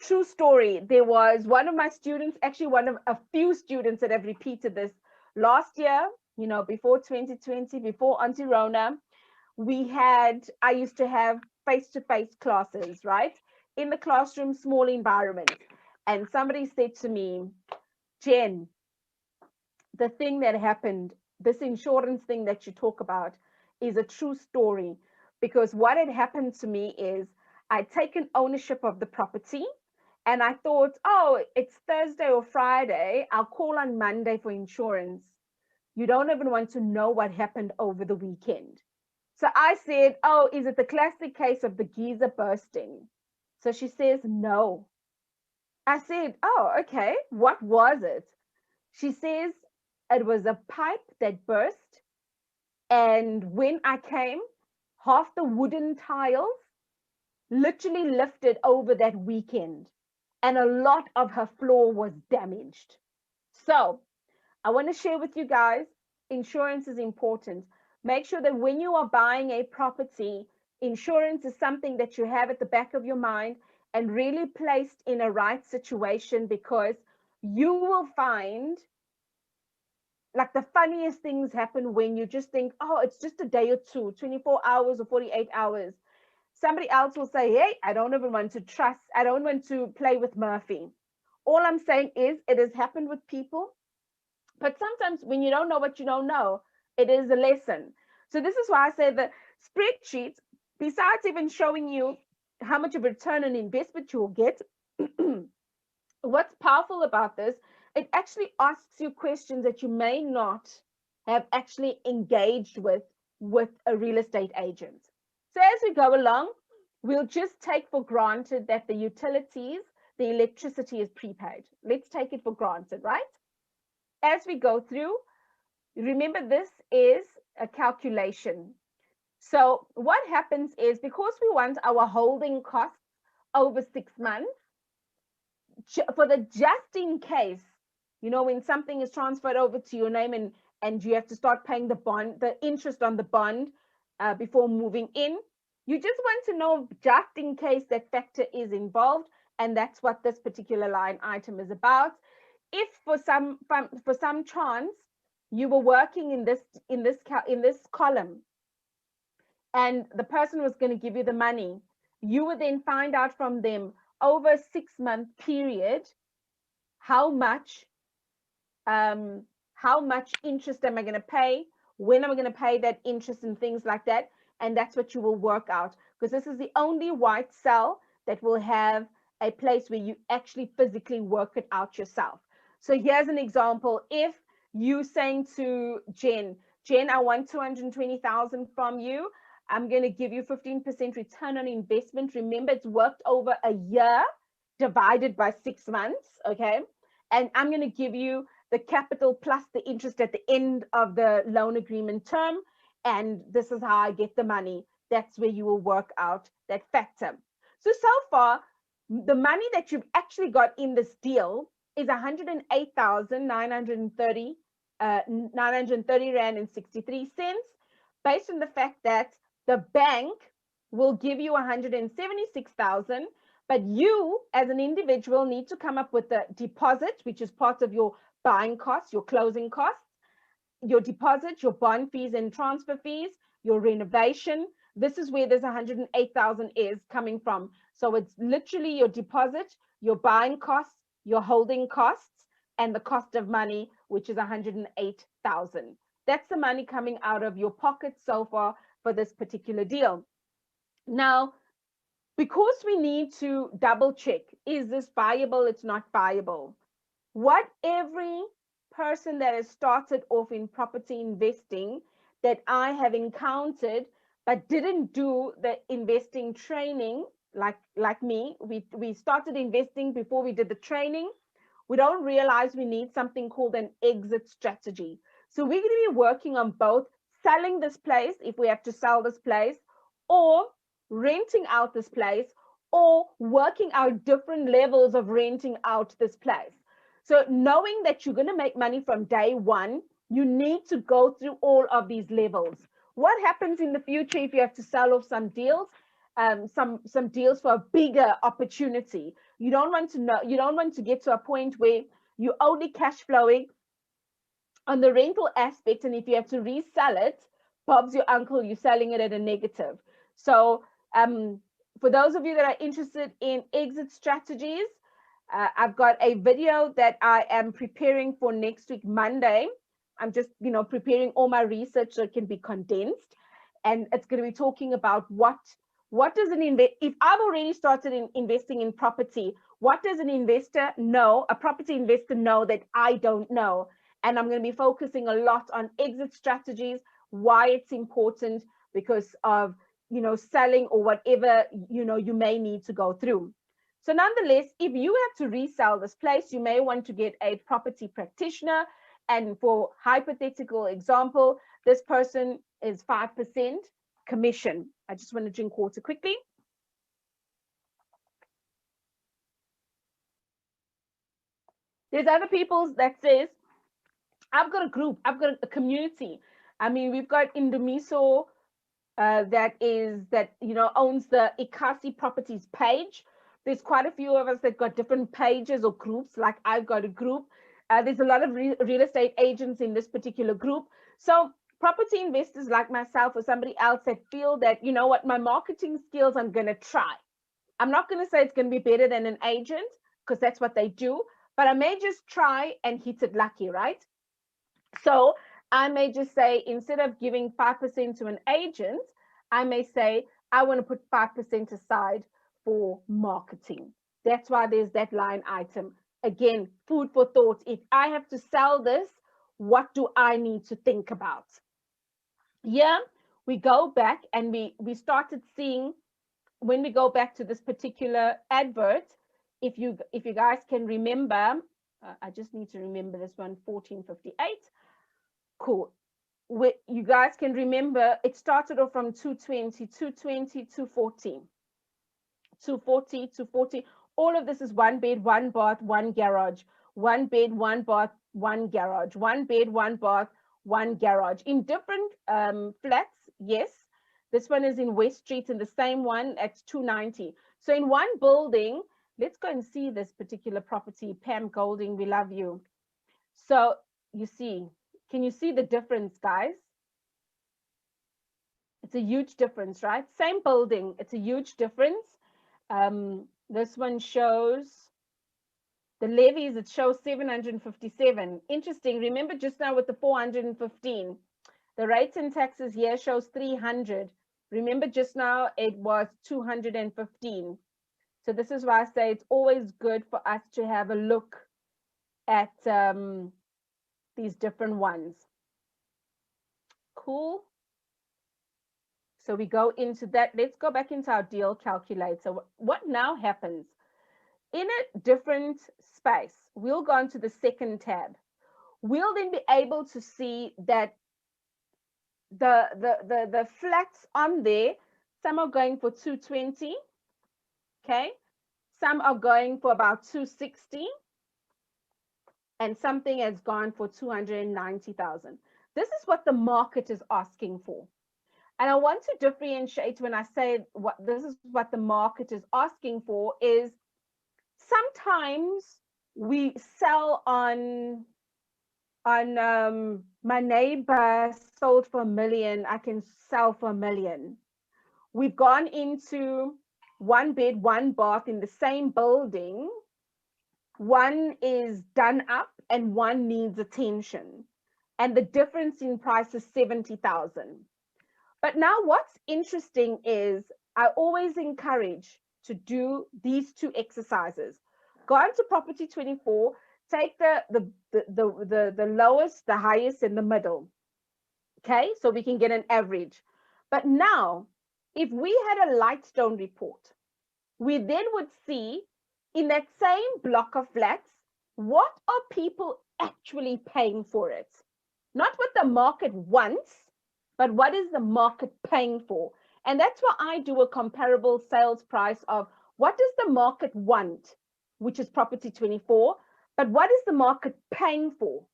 True story. There was one of my students, actually one of a few students that have repeated this last year, before 2020, before Auntie Rona. I used to have face-to-face classes, right? In the classroom, small environment. And somebody said to me, Jen, the thing that happened, this insurance thing that you talk about, is a true story. Because what had happened to me is I'd taken ownership of the property and I thought, oh, it's Thursday or Friday. I'll call on Monday for insurance. You don't even want to know what happened over the weekend. So I said, oh, is it the classic case of the geyser bursting? So she says, no. I said, oh, okay. What was it? She says, it was a pipe that burst. And when I came, half the wooden tiles literally lifted over that weekend. And a lot of her floor was damaged. So I want to share with you guys, insurance is important. Make sure that when you are buying a property, insurance is something that you have at the back of your mind and really placed in a right situation, because you will find like the funniest things happen when you just think, oh, it's just a day or two, 24 hours or 48 hours. Somebody else will say, hey, I don't even want to trust, I don't want to play with Murphy. All I'm saying is it has happened with people. But sometimes when you don't know what you don't know, it is a lesson. So this is why I say the spreadsheet, besides even showing you how much of a return on investment you will get, what's powerful about this, it actually asks you questions that you may not have actually engaged with a real estate agent. So as we go along, we'll just take for granted that the utilities, the electricity is prepaid. Let's take it for granted, right? As we go through, remember this is a calculation. So what happens is, because we want our holding costs over 6 months, for the just in case, when something is transferred over to your name and you have to start paying the interest on the bond before moving in, you just want to know just in case that factor is involved. And that's what this particular line item is about. If for some chance you were working in this column and the person was going to give you the money, you would then find out from them over a 6-month period how much interest am I going to pay, when am I going to pay that interest, and things like that. And that's what you will work out, because this is the only white cell that will have a place where you actually physically work it out yourself. So here's an example. If you saying to Jen, I want 220,000 from you. I'm going to give you 15% return on investment. Remember, it's worked over a year divided by 6 months. Okay. And I'm going to give you the capital plus the interest at the end of the loan agreement term. And this is how I get the money. That's where you will work out that factor. So far, the money that you've actually got in this deal is 108,930 Rand and 63 cents, based on the fact that the bank will give you 176,000, but you as an individual need to come up with the deposit, which is part of your buying costs, your closing costs, your deposit, your bond fees and transfer fees, your renovation. This is where this 108,000 is coming from. So it's literally your deposit, your buying costs, your holding costs, and the cost of money, which is 108,000. That's the money coming out of your pocket so far for this particular deal. Now, because we need to double check, is this viable? It's not viable. What every person that has started off in property investing that I have encountered but didn't do the investing training, like me, we started investing before we did the training. We don't realize we need something called an exit strategy. So we're going to be working on both selling this place if we have to sell this place, or renting out this place, or working out different levels of renting out this place. So knowing that you're going to make money from day one, you need to go through all of these levels. What happens in the future if you have to sell off some deals, some deals for a bigger opportunity? You don't want to know, you don't want to get to a point where you're only cash flowing on the rental aspect, and if you have to resell it, Bob's your uncle, you're selling it at a negative. So for those of you that are interested in exit strategies, I've got a video that I am preparing for next week, Monday. I'm just, preparing all my research so it can be condensed. And it's going to be talking about what does an investor, if I've already started investing in property, what does an investor know, a property investor know that I don't know? And I'm going to be focusing a lot on exit strategies, why it's important because of, selling or whatever, you may need to go through. So nonetheless, if you have to resell this place, you may want to get a property practitioner. And for hypothetical example, this person is 5% commission. I just want to drink water quickly. There's other people that says, I've got a group, I've got a community. I mean, we've got Indomiso that owns the Ikasi Properties page. There's quite a few of us that got different pages or groups, like I've got a group. There's a lot of real estate agents in this particular group. So property investors like myself or somebody else that feel that, you know what, my marketing skills, I'm going to try. I'm not going to say it's going to be better than an agent because that's what they do, but I may just try and hit it lucky, right? So I may just say, instead of giving 5% to an agent, I may say, I want to put 5% aside for marketing. That's why there's that line item. Again, food for thought. If I have to sell this, what do I need to think about? Yeah, we go back and we started seeing, when we go back to this particular advert, if you guys can remember, I just need to remember this one, 1458. Cool. You guys can remember, it started off from 220, 220, 240, 240, 240. All of this is one bed, one bath, one garage, one bed, one bath, one garage, one bed, one bath, one garage in different flats. Yes, this one is in West Street, and the same one at 290. So in one building, let's go and see this particular property. Pam Golding, we love you. So you see, can you see the difference, guys? It's a huge difference, right? Same building, it's a huge difference. This one shows the levies, it shows 757. Interesting. Remember just now with the 415, the rates and taxes here shows 300. Remember just now it was 215. So this is why I say it's always good for us to have a look at these different ones. Cool. So we go into that. Let's go back into our deal calculator. What now happens? In a different space, we'll go into the second tab. We'll then be able to see that the flats on there, some are going for 220, okay? Some are going for about 260, and something has gone for 290,000. This is what the market is asking for. And I want to differentiate when I say what this is what the market is asking for is sometimes we sell on my neighbor sold for $1 million, I can sell for $1 million. We've gone into one bed, one bath in the same building. One is done up and one needs attention. And the difference in price is 70,000. But now what's interesting is I always encourage to do these two exercises. Go on to property 24, take the lowest, the highest, and the middle. Okay, so we can get an average. But now, if we had a Lightstone report, we then would see in that same block of flats, what are people actually paying for it? Not what the market wants, but what is the market paying for? And that's why I do a comparable sales price of what does the market want, which is property 24, but what is the market paying for?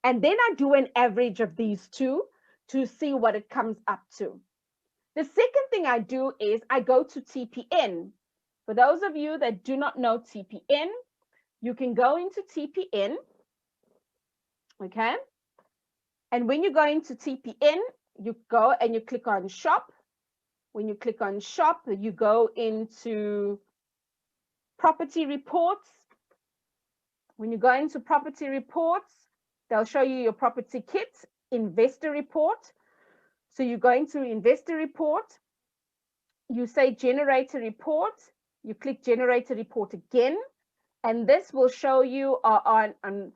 And then I do an average of these two to see what it comes up to. The second thing I do is I go to TPN. For those of you that do not know TPN, you can go into TPN, okay? And when you go into TPN, you go and you click on shop. When you click on shop, you go into property reports. When you go into property reports, they'll show you your property kit, investor report. So you go into investor report, you say generate a report, you click generate a report again, and this will show you on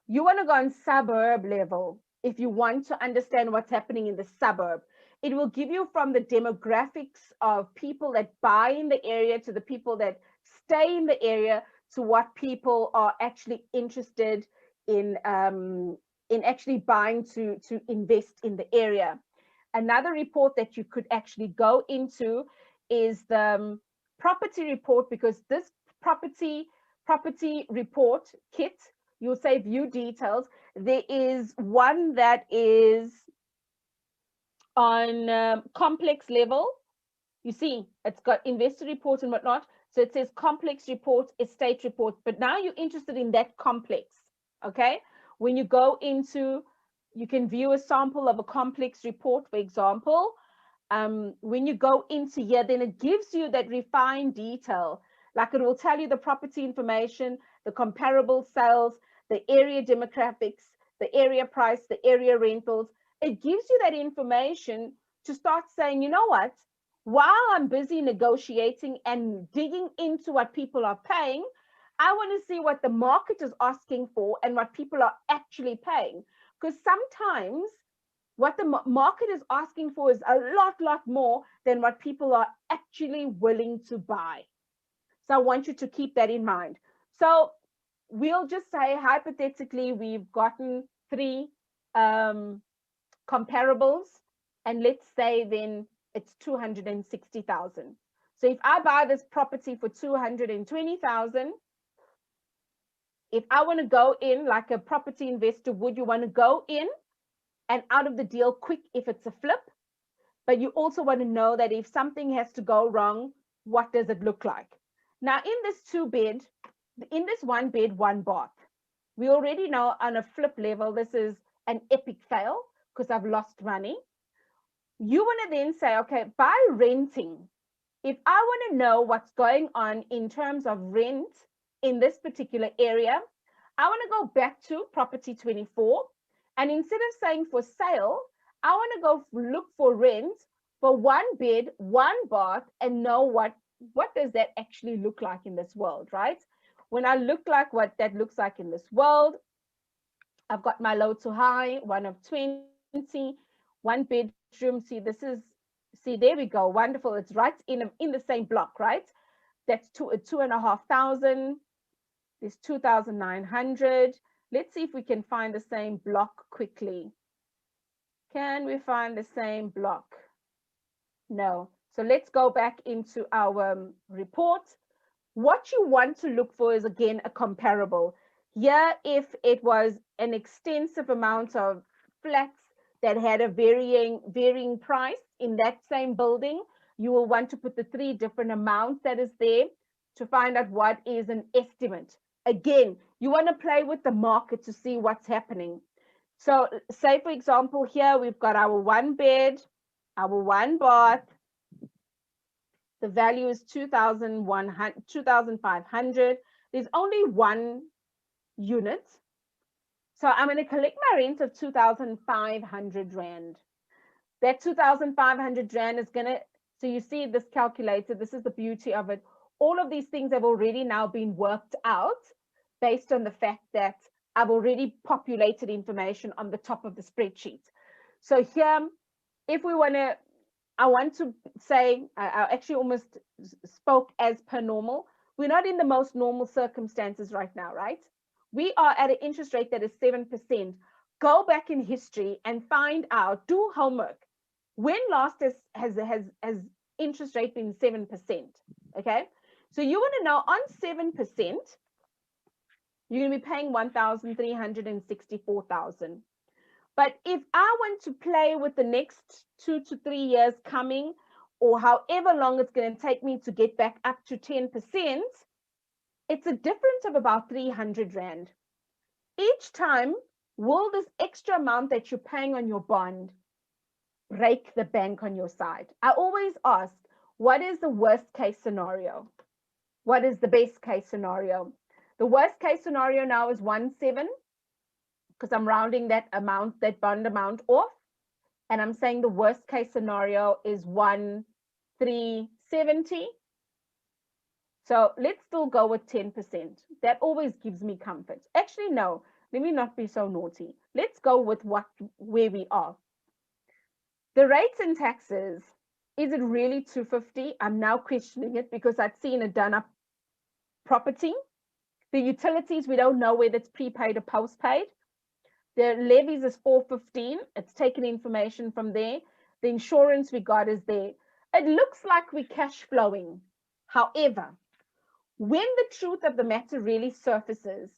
you want to go on suburb level. If you want to understand what's happening in the suburb, it will give you from the demographics of people that buy in the area to the people that stay in the area to what people are actually interested in actually buying to invest in the area. Another report that you could actually go into is the property report, because this property report kit, you'll say view details. There is one that is on complex level. You see, it's got investor report and whatnot. So it says complex report, estate report. But now you're interested in that complex, okay? When you go into, you can view a sample of a complex report, for example. When you go into here, then it gives you that refined detail. Like it will tell you the property information, the comparable sales, the area demographics, the area price, the area rentals. It gives you that information to start saying, you know what, while I'm busy negotiating and digging into what people are paying, I want to see what the market is asking for and what people are actually paying. Because sometimes what the market is asking for is a lot more than what people are actually willing to buy. So I want you to keep that in mind. So we'll just say, hypothetically, we've gotten 3 comparables, and let's say then it's 260,000. So if I buy this property for 220,000, if I want to go in like a property investor would, you want to go in and out of the deal quick if it's a flip, but you also want to know that if something has to go wrong, what does it look like? Now, in this 2-bed, in this 1-bed, 1-bath, we already know on a flip level, this is an epic fail because I've lost money. You want to then say, okay, by renting, if I want to know what's going on in terms of rent in this particular area, I want to go back to property 24. And instead of saying for sale, I want to go look for rent for 1-bed, 1-bath, and know what does that actually look like in this world, right? When I look like what that looks like in this world, I've got my low to high, 1 of 20, 1-bedroom. See, there we go. Wonderful. It's right in the same block, right? That's 2,500. There's 2,900. Let's see if we can find the same block quickly. Can we find the same block? No. So let's go back into our report. What you want to look for is, again, a comparable. Here, if it was an extensive amount of flats that had a varying price in that same building, you will want to put the 3 different amounts that is there to find out what is an estimate. Again, you want to play with the market to see what's happening. So say, for example, here we've got our 1-bed, our 1-bath. The value is 2,500. There's only 1 unit. So I'm going to collect my rent of 2,500 Rand. That 2,500 Rand is going to, so you see this calculator, this is the beauty of it. All of these things have already now been worked out based on the fact that I've already populated information on the top of the spreadsheet. So here, if we want to, I want to say, I actually almost spoke as per normal. We're not in the most normal circumstances right now, right? We are at an interest rate that is 7%. Go back in history and find out, do homework. When last has interest rate been 7%? Okay. So you want to know on 7%, you're going to be paying 1,364,000. But if I want to play with the next 2 to 3 years coming, or however long it's going to take me to get back up to 10%, it's a difference of about 300 Rand. Each time, will this extra amount that you're paying on your bond break the bank on your side? I always ask, what is the worst case scenario? What is the best case scenario? The worst case scenario now is 1.7, because I'm rounding that amount, that bond amount off. And I'm saying the worst case scenario is 1,370. So let's still go with 10%. That always gives me comfort. Actually, no, let me not be so naughty. Let's go with where we are. The rates and taxes, is it really 250? I'm now questioning it because I've seen a done up property. The utilities, we don't know whether it's prepaid or postpaid. The levies is 415. It's taken information from there. The insurance we got is there. It looks like we're cash flowing. However, when the truth of the matter really surfaces,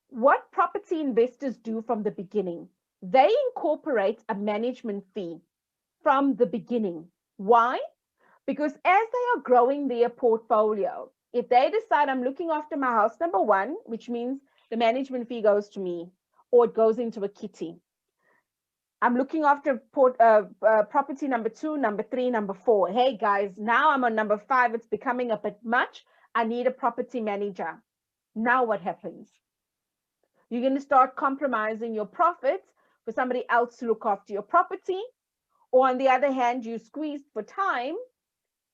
what property investors do from the beginning, they incorporate a management fee from the beginning. Why? Because as they are growing their portfolio, if they decide I'm looking after my house, number one, which means the management fee goes to me, or it goes into a kitty. I'm looking after property number 2, number 3, number 4. Hey guys, now I'm on number 5. It's becoming a bit much. I need a property manager. Now what happens? You're going to start compromising your profits for somebody else to look after your property. Or on the other hand, you squeezed for time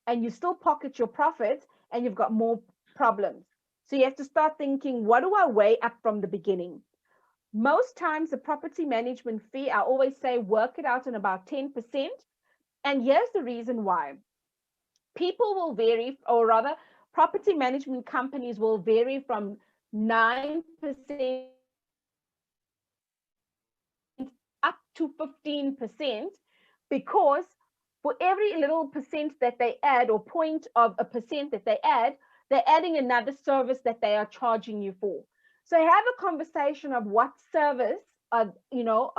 and you still pocket your profits and you've got more problems. So you have to start thinking, what do I weigh up from the beginning? Most times the property management fee, I always say, work it out in about 10%. And here's the reason why. People will vary, or rather, property management companies will vary from 9% up to 15%, because for every little percent that they add, or point of a percent that they add, they're adding another service that they are charging you for. So have a conversation of what service are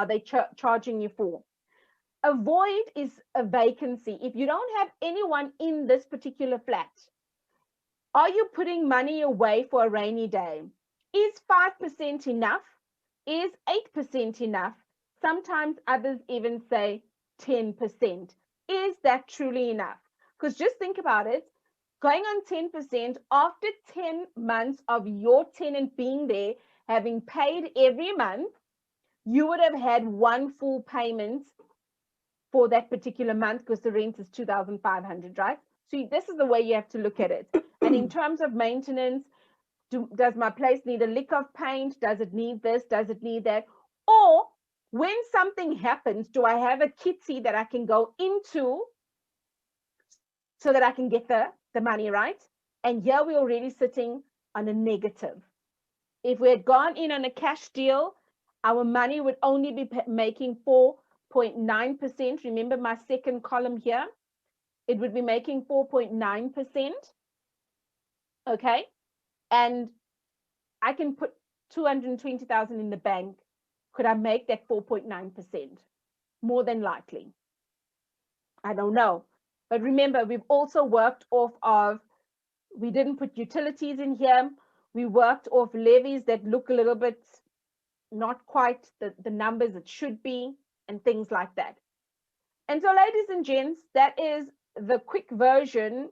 they charging you for. A void is a vacancy. If you don't have anyone in this particular flat, are you putting money away for a rainy day? Is 5% enough? Is 8% enough? Sometimes others even say 10%. Is that truly enough? Because just think about it. Going on 10% after 10 months of your tenant being there, having paid every month, you would have had one full payment for that particular month, because the rent is 2,500, right? So this is the way you have to look at it. And in terms of maintenance, does my place need a lick of paint? Does it need this? Does it need that? Or when something happens, do I have a kitty that I can go into so that I can get the money, right? And here we're already sitting on a negative. If we had gone in on a cash deal, our money would only be making 4.9%. Remember my second column here? It would be making 4.9%. Okay. And I can put 220,000 in the bank. Could I make that 4.9%? More than likely. I don't know. But remember, we've also worked off of, we didn't put utilities in here. We worked off levies that look a little bit not quite the numbers it should be, and things like that. And so, ladies and gents, that is the quick version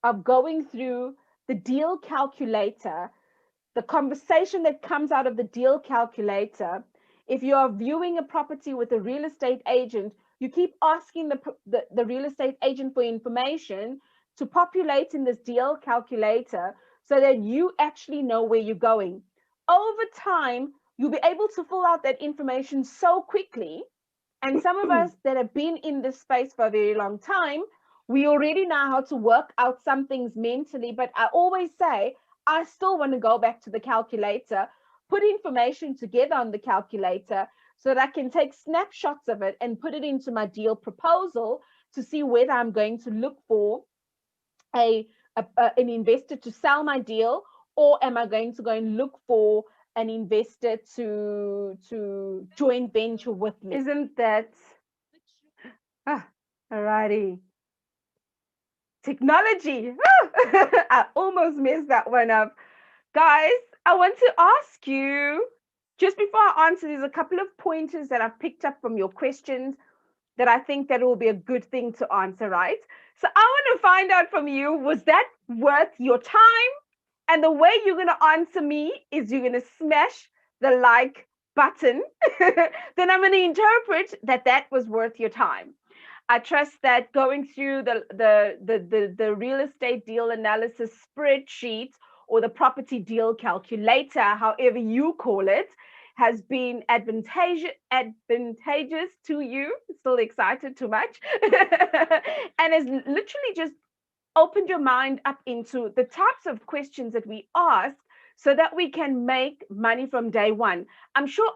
of going through the deal calculator, the conversation that comes out of the deal calculator. If you are viewing a property with a real estate agent, you keep asking the real estate agent for information to populate in this deal calculator so that you actually know where you're going. Over time, you'll be able to fill out that information so quickly. And some of us that have been in this space for a very long time, we already know how to work out some things mentally. But I always say, I still want to go back to the calculator, put information together on the calculator so that I can take snapshots of it and put it into my deal proposal to see whether I'm going to look for a an investor to sell my deal, or am I going to go and look for an investor to joint venture with me? Isn't that alrighty? Technology. I almost messed that one up. Guys, I want to ask you, just before I answer, there's a couple of pointers that I've picked up from your questions that I think that will be a good thing to answer, right? So I want to find out from you, was that worth your time? And the way you're going to answer me is you're going to smash the like button. Then I'm going to interpret that that was worth your time. I trust that going through the real estate deal analysis spreadsheet or the property deal calculator, however you call it, has been advantageous to you. Still excited too much. And has literally just opened your mind up into the types of questions that we ask so that we can make money from day one. I'm sure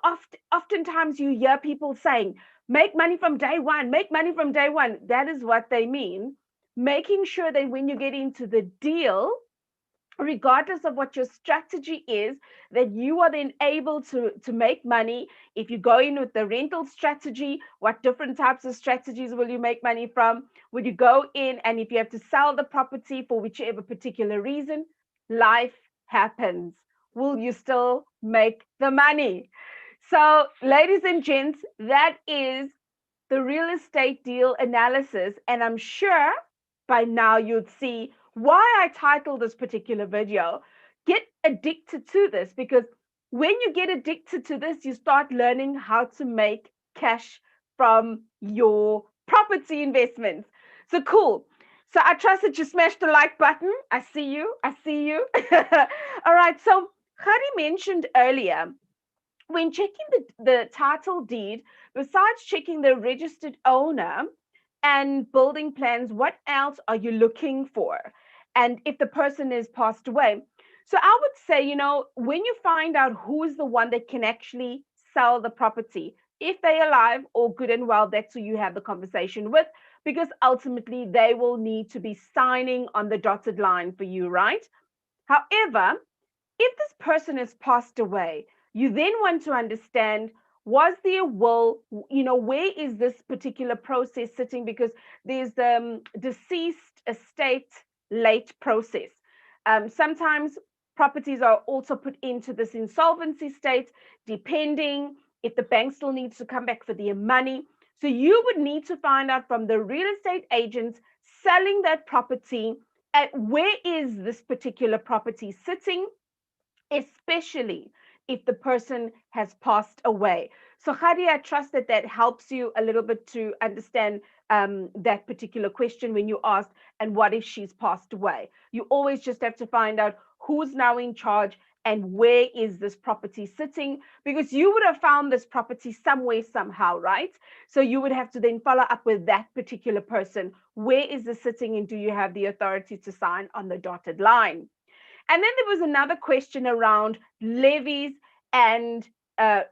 oftentimes you hear people saying, make money from day one, make money from day one. That is what they mean. Making sure that when you get into the deal, regardless of what your strategy is, that you are then able to make money. If you go in with the rental strategy, what different types of strategies will you make money from? Would you go in, and if you have to sell the property for whichever particular reason, life happens. Will you still make the money? So, ladies and gents, that is the real estate deal analysis. And I'm sure by now you'd see why I titled this particular video, Get Addicted to This, because when you get addicted to this, you start learning how to make cash from your property investments. So cool. So I trust that you smashed the like button. I see you. I see you. All right. So Khadi mentioned earlier, when checking the title deed, besides checking the registered owner and building plans, what else are you looking for? And if the person is passed away. So I would say, when you find out who is the one that can actually sell the property, if they're alive or good and well, that's who you have the conversation with, because ultimately they will need to be signing on the dotted line for you, right? However, if this person has passed away, you then want to understand, was there a will, where is this particular process sitting? Because there's the deceased estate late process. Sometimes properties are also put into this insolvency state, depending if the bank still needs to come back for their money. So you would need to find out from the real estate agents selling that property, at where is this particular property sitting, especially if the person has passed away. So, Khadi, I trust that that helps you a little bit to understand that particular question when you ask, and what if she's passed away? You always just have to find out who's now in charge and where is this property sitting, because you would have found this property somewhere, somehow, right? So you would have to then follow up with that particular person. Where is this sitting, and do you have the authority to sign on the dotted line? And then there was another question around levies and, so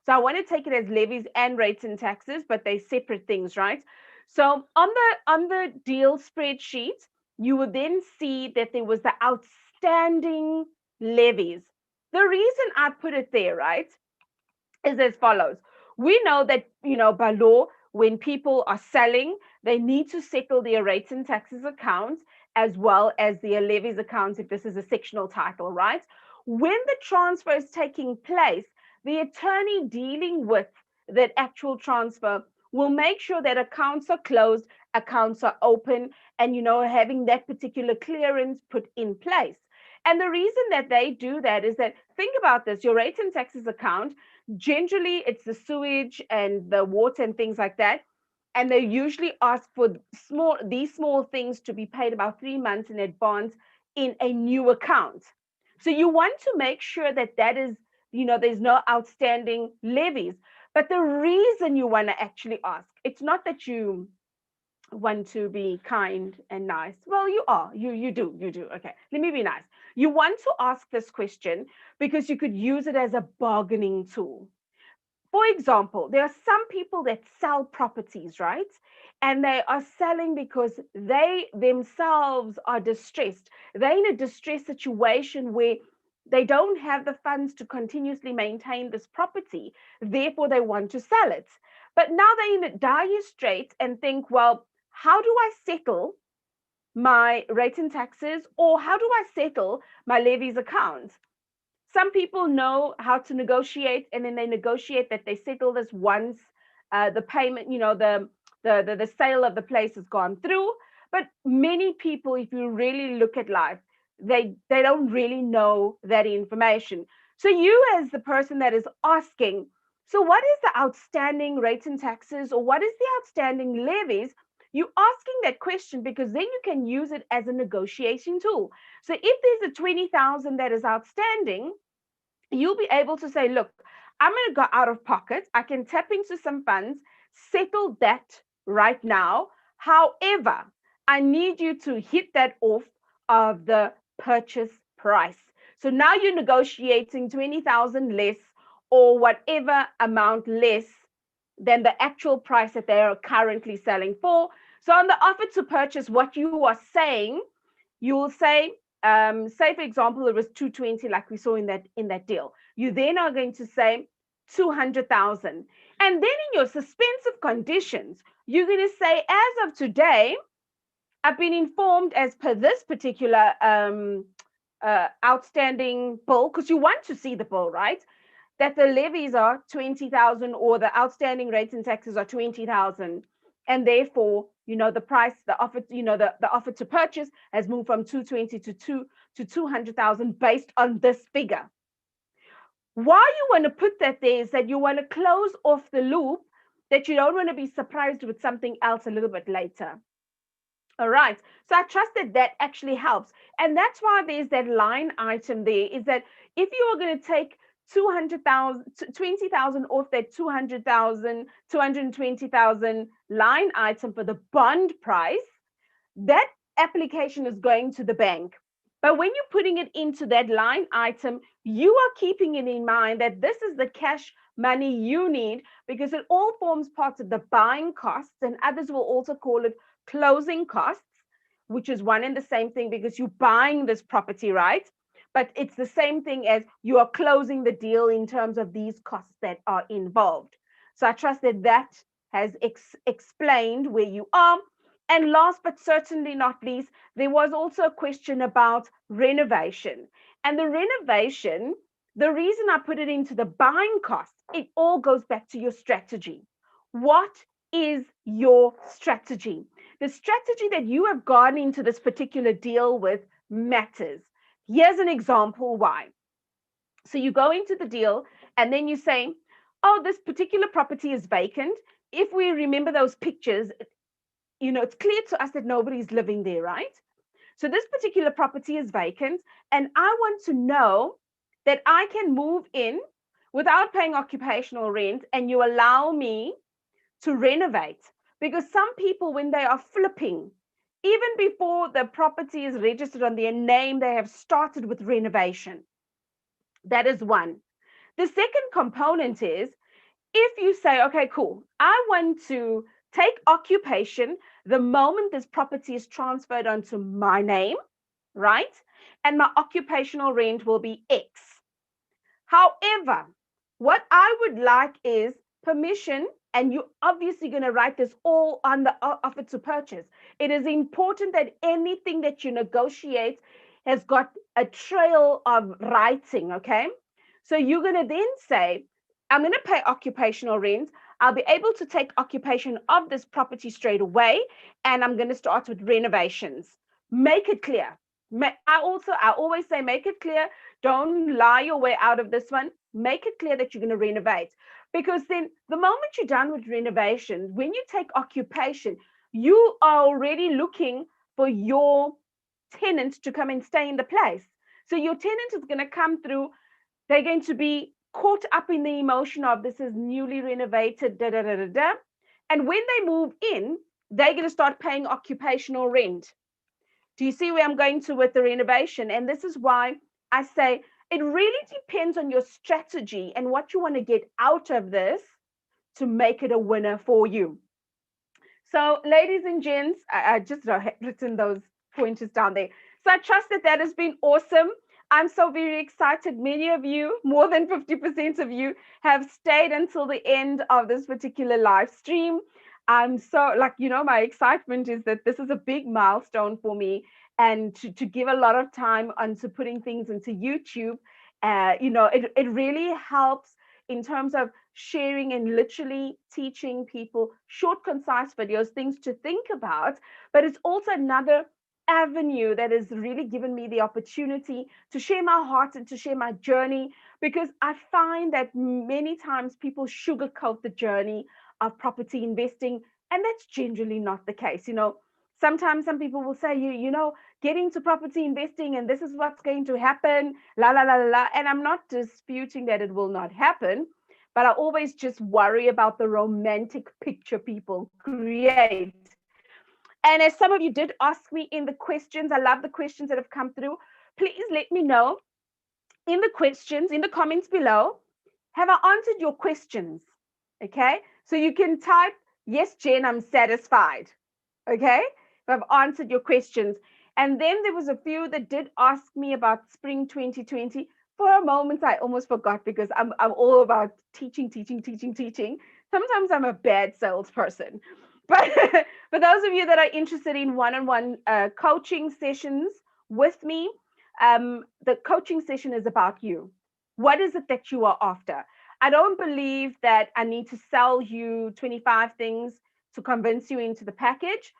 I want to take it as levies and rates and taxes, but they're separate things, right? So on the deal spreadsheet, you would then see that there was the outstanding levies. The reason I put it there, right, is as follows. We know that, by law, when people are selling, they need to settle their rates and taxes accounts as well as their levies accounts if this is a sectional title, right? When the transfer is taking place, the attorney dealing with that actual transfer will make sure that accounts are closed, accounts are open, and, having that particular clearance put in place. And the reason that they do that is that, think about this, your rates and taxes account, generally it's the sewage and the water and things like that, and they usually ask for these small things to be paid about 3 months in advance in a new account. So you want to make sure that that is, there's no outstanding levies. But the reason you want to actually ask, it's not that you want to be kind and nice. Well, you are. You do. Okay, let me be nice. You want to ask this question because you could use it as a bargaining tool. For example, there are some people that sell properties, right? And they are selling because they themselves are distressed. They're in a distressed situation where they don't have the funds to continuously maintain this property. Therefore, they want to sell it. But now they're in a dire straits and think, well, how do I settle my rate and taxes, or how do I settle my levies account? Some people know how to negotiate, and then they negotiate that they settle this once the payment, the sale of the place has gone through. But many people, if you really look at life, they don't really know that information. So you, as the person that is asking, so what is the outstanding rates and taxes, or what is the outstanding levies? You asking that question because then you can use it as a negotiation tool. So if there's a 20,000 that is outstanding, you'll be able to say, look, I'm going to go out of pocket. I can tap into some funds, settle that right now. However, I need you to hit that off of the purchase price. So now you're negotiating 20,000 less, or whatever amount less than the actual price that they are currently selling for. So on the offer to purchase, what you are saying, you will say, say for example, it was 220, like we saw in that deal. You then are going to say 200,000, and then in your suspensive conditions, you're going to say, as of today, I've been informed, as per this particular outstanding bill, because you want to see the bill, right? That the levies are 20,000, or the outstanding rates and taxes are 20,000. And therefore, the price, the offer, the offer to purchase has moved from 220 to 200,000 based on this figure. Why you want to put that there is that you want to close off the loop, that you don't want to be surprised with something else a little bit later. All right. So I trust that that actually helps. And that's why there's that line item there, is that if you are going to take 200,000, 20,000 off that 200,000, 220,000 line item for the bond price, that application is going to the bank. But when you're putting it into that line item, you are keeping it in mind that this is the cash money you need, because it all forms part of the buying costs, and others will also call it closing costs, which is one and the same thing, because you're buying this property, right? But it's the same thing as you are closing the deal in terms of these costs that are involved. So I trust that that has explained where you are. And last but certainly not least, there was also a question about renovation. And the renovation, the reason I put it into the buying cost, it all goes back to your strategy. What is your strategy? The strategy that you have gone into this particular deal with matters. Here's an example why. So you go into the deal and then you say, oh, this particular property is vacant. If we remember those pictures, it's clear to us that nobody's living there, right? So this particular property is vacant, and I want to know that I can move in without paying occupational rent, and you allow me to renovate. Because some people, when they are flipping, even before the property is registered on their name, they have started with renovation. That is one. The second component is, if you say, okay, cool, I want to take occupation the moment this property is transferred onto my name, right? And my occupational rent will be X. However, what I would like is permission, and you're obviously going to write this all on the offer to purchase. It is important that anything that you negotiate has got a trail of writing, okay? So you're going to then say, I'm going to pay occupational rent. I'll be able to take occupation of this property straight away, and I'm going to start with renovations. Make it clear. I always say, make it clear. Don't lie your way out of this one. Make it clear that you're going to renovate, because then the moment you're done with renovations, when you take occupation, you are already looking for your tenant to come and stay in the place. So your tenant is going to come through. They're going to be caught up in the emotion of this is newly renovated, da da da da da. And when they move in, they're going to start paying occupational rent. Do you see where I'm going to with the renovation? And this is why I say, It really depends on your strategy and what you want to get out of this to make it a winner for you. So, ladies and gents, I just written those pointers down there. So, I trust that that has been awesome. I'm so very excited. Many of you, more than 50% of you, have stayed until the end of this particular live stream. I'm so, like, my excitement is that this is a big milestone for me, and to give a lot of time onto putting things into YouTube. It really helps in terms of sharing and literally teaching people short, concise videos, things to think about. But it's also another avenue that has really given me the opportunity to share my heart and to share my journey, because I find that many times people sugarcoat the journey of property investing, and that's generally not the case. Sometimes some people will say, get into property investing and this is what's going to happen, la la la la la. And I'm not disputing that it will not happen, but I always just worry about the romantic picture people create. And as some of you did ask me in the questions, I love the questions that have come through. Please let me know in the questions, in the comments below, have I answered your questions? Okay. So you can type, yes, Jen, I'm satisfied. Okay. If I've answered your questions. And then there was a few that did ask me about spring 2020. For a moment, I almost forgot because I'm all about teaching, teaching, teaching, teaching. Sometimes I'm a bad salesperson. But for those of you that are interested in one-on-one coaching sessions with me, the coaching session is about you. What is it that you are after? I don't believe that I need to sell you 25 things to convince you into the package.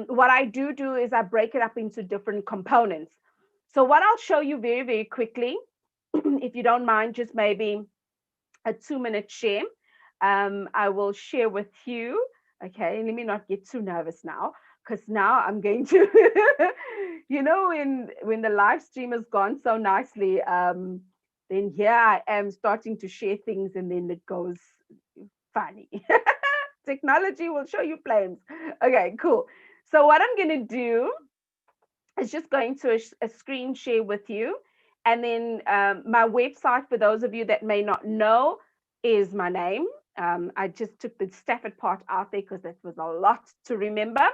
What I do is I break it up into different components. So what I'll show you very, very quickly, if you don't mind, just maybe a 2-minute share. I will share with you. Okay, let me not get too nervous now, because now I'm going to, when the live stream has gone so nicely, then here I am starting to share things and then it goes funny. Technology will show you flames. Okay, cool. So what I'm going to do is just going to a screen share with you. And then my website, for those of you that may not know, is my name. I just took the Stafford part out there because that was a lot to remember.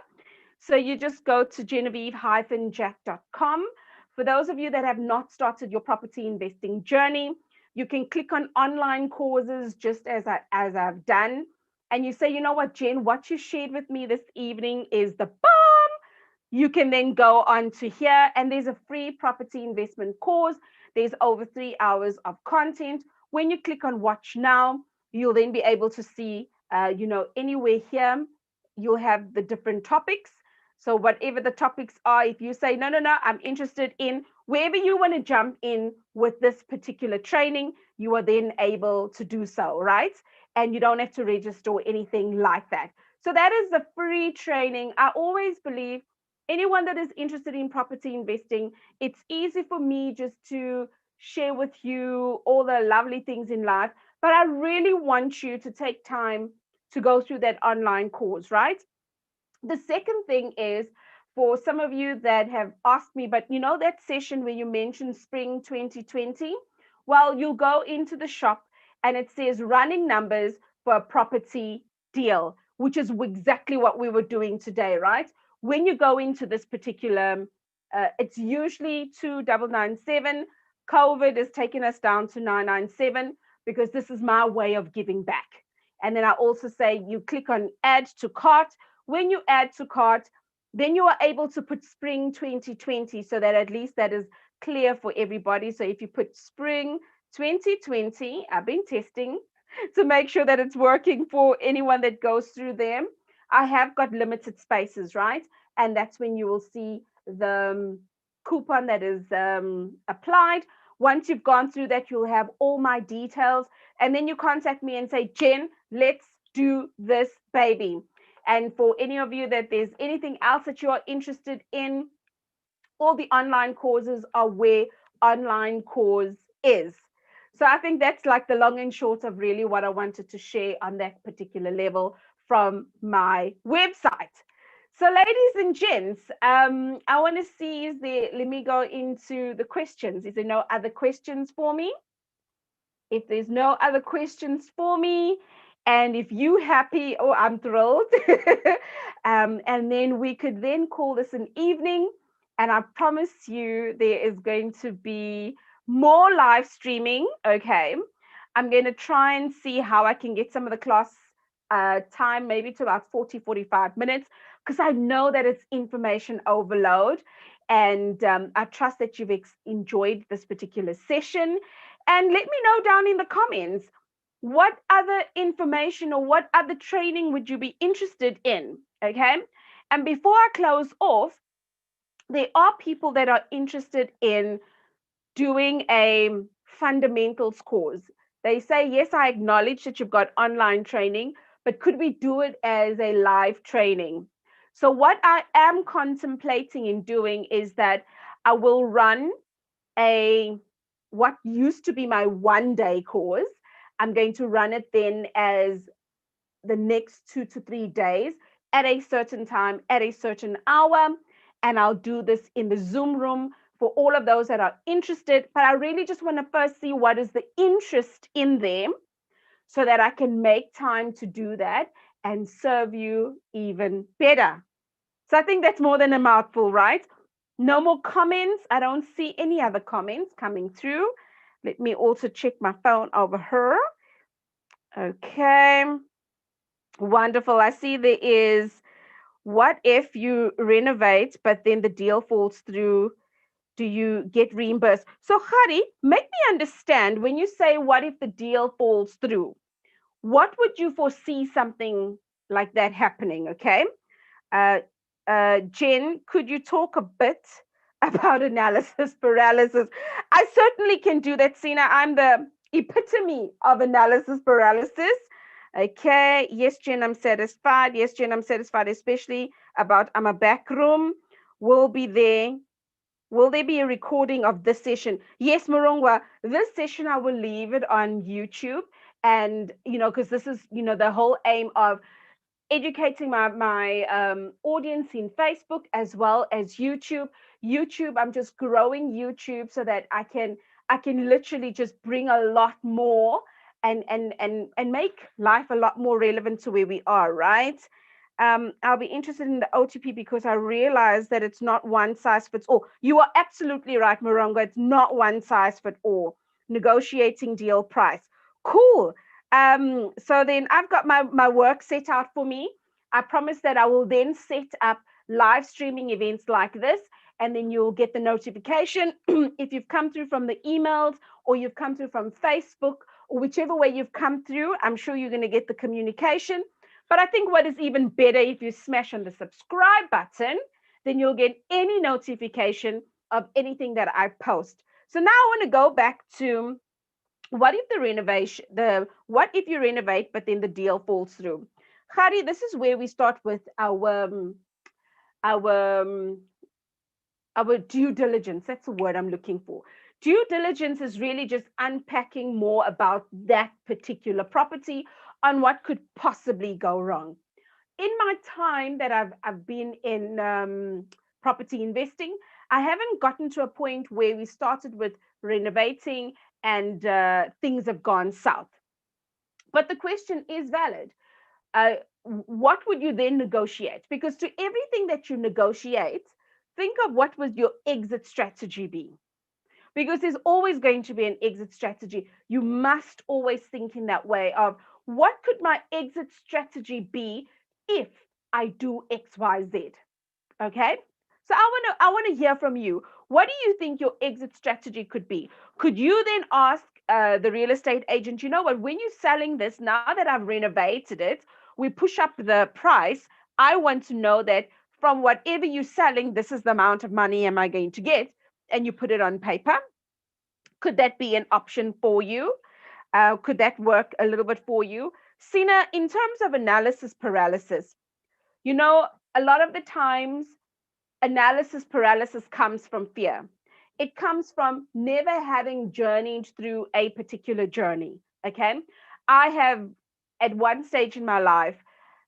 So you just go to genevieve-jack.com. For those of you that have not started your property investing journey, you can click on online courses, just as I've done. And you say, you know what, Jen, what you shared with me this evening is the bomb. You can then go on to here, and there's a free property investment course. There's over 3 hours of content. When you click on watch now, you'll then be able to see, anywhere here, you'll have the different topics. So whatever the topics are, if you say, no, I'm interested in wherever you want to jump in with this particular training, you are then able to do so, right? And you don't have to register or anything like that. So that is the free training. I always believe anyone that is interested in property investing, it's easy for me just to share with you all the lovely things in life, but I really want you to take time to go through that online course, right? The second thing is, for some of you that have asked me, but that session where you mentioned spring 2020, well, you'll go into the shop and it says running numbers for a property deal, which is exactly what we were doing today, right? When you go into this particular, it's usually 2997. COVID has taken us down to 997 because this is my way of giving back. And then I also say you click on add to cart. When you add to cart, then you are able to put spring 2020, so that at least that is clear for everybody. So if you put spring 2020, I've been testing to make sure that it's working for anyone that goes through them. I have got limited spaces, right? And that's when you will see the coupon that is applied. Once you've gone through that, you'll have all my details. And then you contact me and say, Jen, let's do this, baby. And for any of you that there's anything else that you are interested in, all the online courses are where online course is. So I think that's like the long and short of really what I wanted to share on that particular level from my website. So, ladies and gents, I want to see, is there, let me go into the questions. Is there no other questions for me? If there's no other questions for me, and if you happy, oh, I'm thrilled. And then we could then call this an evening. And I promise you, there is going to be more live streaming. Okay. I'm going to try and see how I can get some of the class time, maybe to about 40-45 minutes, because I know that it's information overload. And I trust that you've enjoyed this particular session. And let me know down in the comments, what other information or what other training would you be interested in? Okay. And before I close off, there are people that are interested in doing a fundamentals course. They say, yes, I acknowledge that you've got online training, but could we do it as a live training? So, what I am contemplating in doing is that I will run a what used to be my 1 day course. I'm going to run it then as the next 2 to 3 days at a certain time, at a certain hour. And I'll do this in the Zoom room for all of those that are interested. But I really just want to first see what is the interest in them so that I can make time to do that and serve you even better. So I think that's more than a mouthful, right? No more comments. I don't see any other comments coming through. Let me also check my phone over here. Okay. Wonderful. I see there is, what if you renovate, but then the deal falls through? Do you get reimbursed? So, Hari, make me understand, when you say, what if the deal falls through? What would you foresee something like that happening? Okay. Uh, Jen, could you talk a bit about analysis paralysis? I certainly can do that, Sina. I'm the epitome of analysis paralysis. Okay. Yes, Jen, I'm satisfied. Yes, Jen, I'm satisfied, especially about I'm a back room. Will be there. Will there be a recording of this session? Yes, Morongwa, this session I will leave it on YouTube. And, because this is, the whole aim of educating my audience in Facebook as well as YouTube. YouTube, I'm just growing YouTube so that I can literally just bring a lot more and make life a lot more relevant to where we are, right? I'll be interested in the OTP because I realize that it's not one size fits all. You are absolutely right, Morongo. It's not one size fits all. Negotiating deal price. Cool. So then I've got my work set out for me. I promise that I will then set up live streaming events like this, and then you'll get the notification if you've come through from the emails or you've come through from Facebook or whichever way you've come through. I'm sure you're going to get the communication. But I think what is even better, if you smash on the subscribe button, then you'll get any notification of anything that I post. So now I want to go back to, what if what if you renovate, but then the deal falls through? Khari, this is where we start with our our due diligence. That's the word I'm looking for. Due diligence is really just unpacking more about that particular property on what could possibly go wrong. In my time that I've been in property investing, I haven't gotten to a point where we started with renovating and things have gone south. But the question is valid. What would you then negotiate? Because to everything that you negotiate, think of what would your exit strategy be. Because there's always going to be an exit strategy. You must always think in that way of, what could my exit strategy be if I do X, Y, Z? Okay. So I want to hear from you. What do you think your exit strategy could be? Could you then ask the real estate agent, you know what, when you're selling this, now that I've renovated it, we push up the price. I want to know that from whatever you're selling, this is the amount of money am I going to get, and you put it on paper. Could that be an option for you? Could that work a little bit for you? Sina, in terms of analysis paralysis, you know, a lot of the times analysis paralysis comes from fear. It comes from never having journeyed through a particular journey. Okay. I have, at one stage in my life,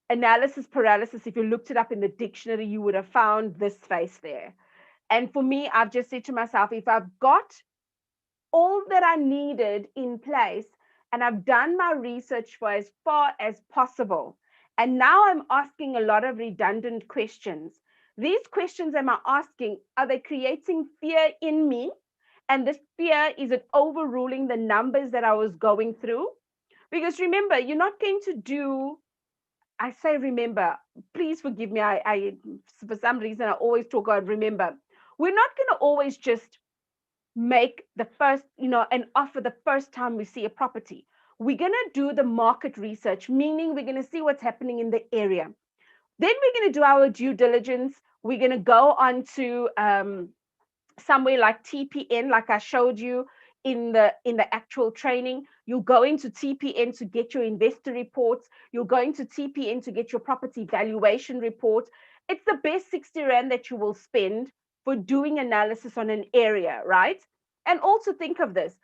analysis paralysis, if you looked it up in the dictionary, you would have found this face there. And for me, I've just said to myself, if I've got all that I needed in place and I've done my research for as far as possible, and now I'm asking a lot of redundant questions. These questions am I asking, are they creating fear in me? And this fear, is it overruling the numbers that I was going through? Because remember, you're not going to do, I say remember, please forgive me. I for some reason, I always talk about remember. We're not going to always just make the first, an offer the first time we see a property. We're going to do the market research, meaning we're going to see what's happening in the area. Then we're going to do our due diligence. We're going to go on to somewhere like TPN, like I showed you in the actual training. You'll go into TPN to get your investor reports. You'll go into TPN to get your property valuation report. It's the best 60 Rand that you will spend for doing analysis on an area, right? And also think of this,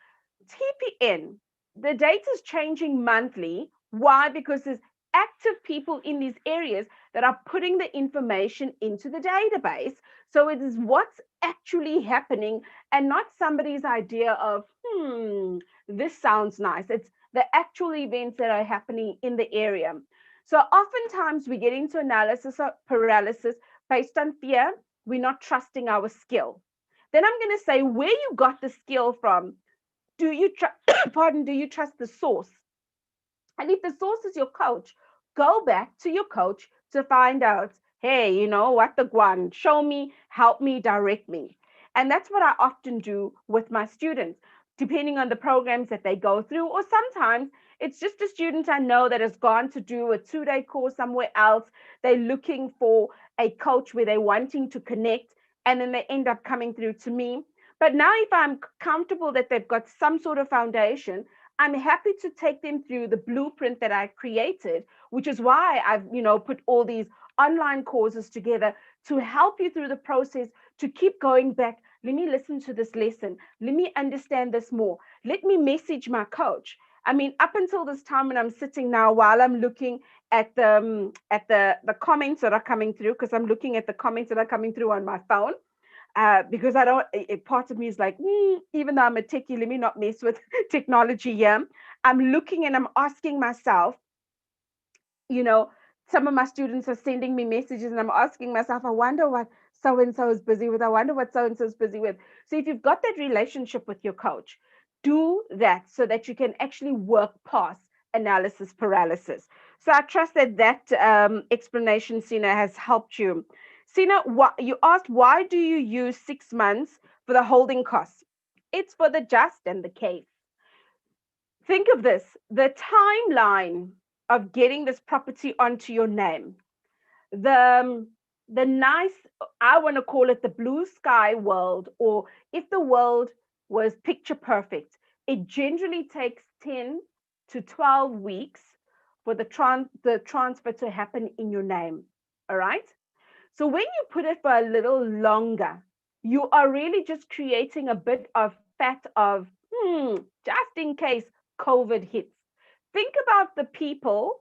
TPN, the data is changing monthly. Why? Because there's active people in these areas that are putting the information into the database. So it is what's actually happening and not somebody's idea of, this sounds nice. It's the actual events that are happening in the area. So oftentimes we get into analysis or paralysis based on fear. We're not trusting our skill. Then I'm going to say where you got the skill from. Do you do you trust the source? And if the source is your coach, go back to your coach to find out, hey, you know what, the guan, show me, help me, direct me. And that's what I often do with my students, depending on the programs that they go through. Or sometimes it's just a student I know that has gone to do a 2-day course somewhere else. They're looking for a coach where they're wanting to connect, and then they end up coming through to me. But now, if I'm comfortable that they've got some sort of foundation, I'm happy to take them through the blueprint that I created, which is why I've, put all these online courses together to help you through the process, to keep going back. Let me listen to this lesson. Let me understand this more. Let me message my coach. I mean, up until this time when I'm sitting now, while I'm looking at the comments that are coming through, because I'm looking at the comments that are coming through on my phone, because I don't, part of me is like, even though I'm a techie, let me not mess with technology here. I'm looking and I'm asking myself, some of my students are sending me messages and I'm asking myself, I wonder what so and so is busy with. I wonder what so and so is busy with. So if you've got that relationship with your coach, do that so that you can actually work past analysis paralysis. So I trust that explanation, Sina, has helped you. Sina, you asked, why do you use 6 months for the holding costs? It's for the just and the case. Think of this, the timeline of getting this property onto your name. The nice, I want to call it the blue sky world, or if the world was picture perfect, it generally takes 10 to 12 weeks for the transfer to happen in your name. All right. So when you put it for a little longer, you are really just creating a bit of fat of, just in case COVID hits. Think about the people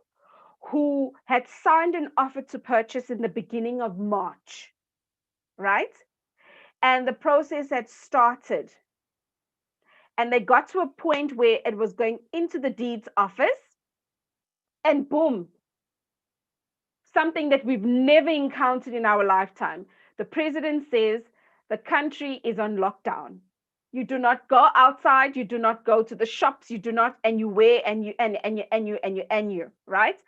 who had signed an offer to purchase in the beginning of March, right? And the process had started. And they got to a point where it was going into the deeds office, and boom, something that we've never encountered in our lifetime. The president says the country is on lockdown. You do not go outside, you do not go to the shops, you do not, and you wear and you, right?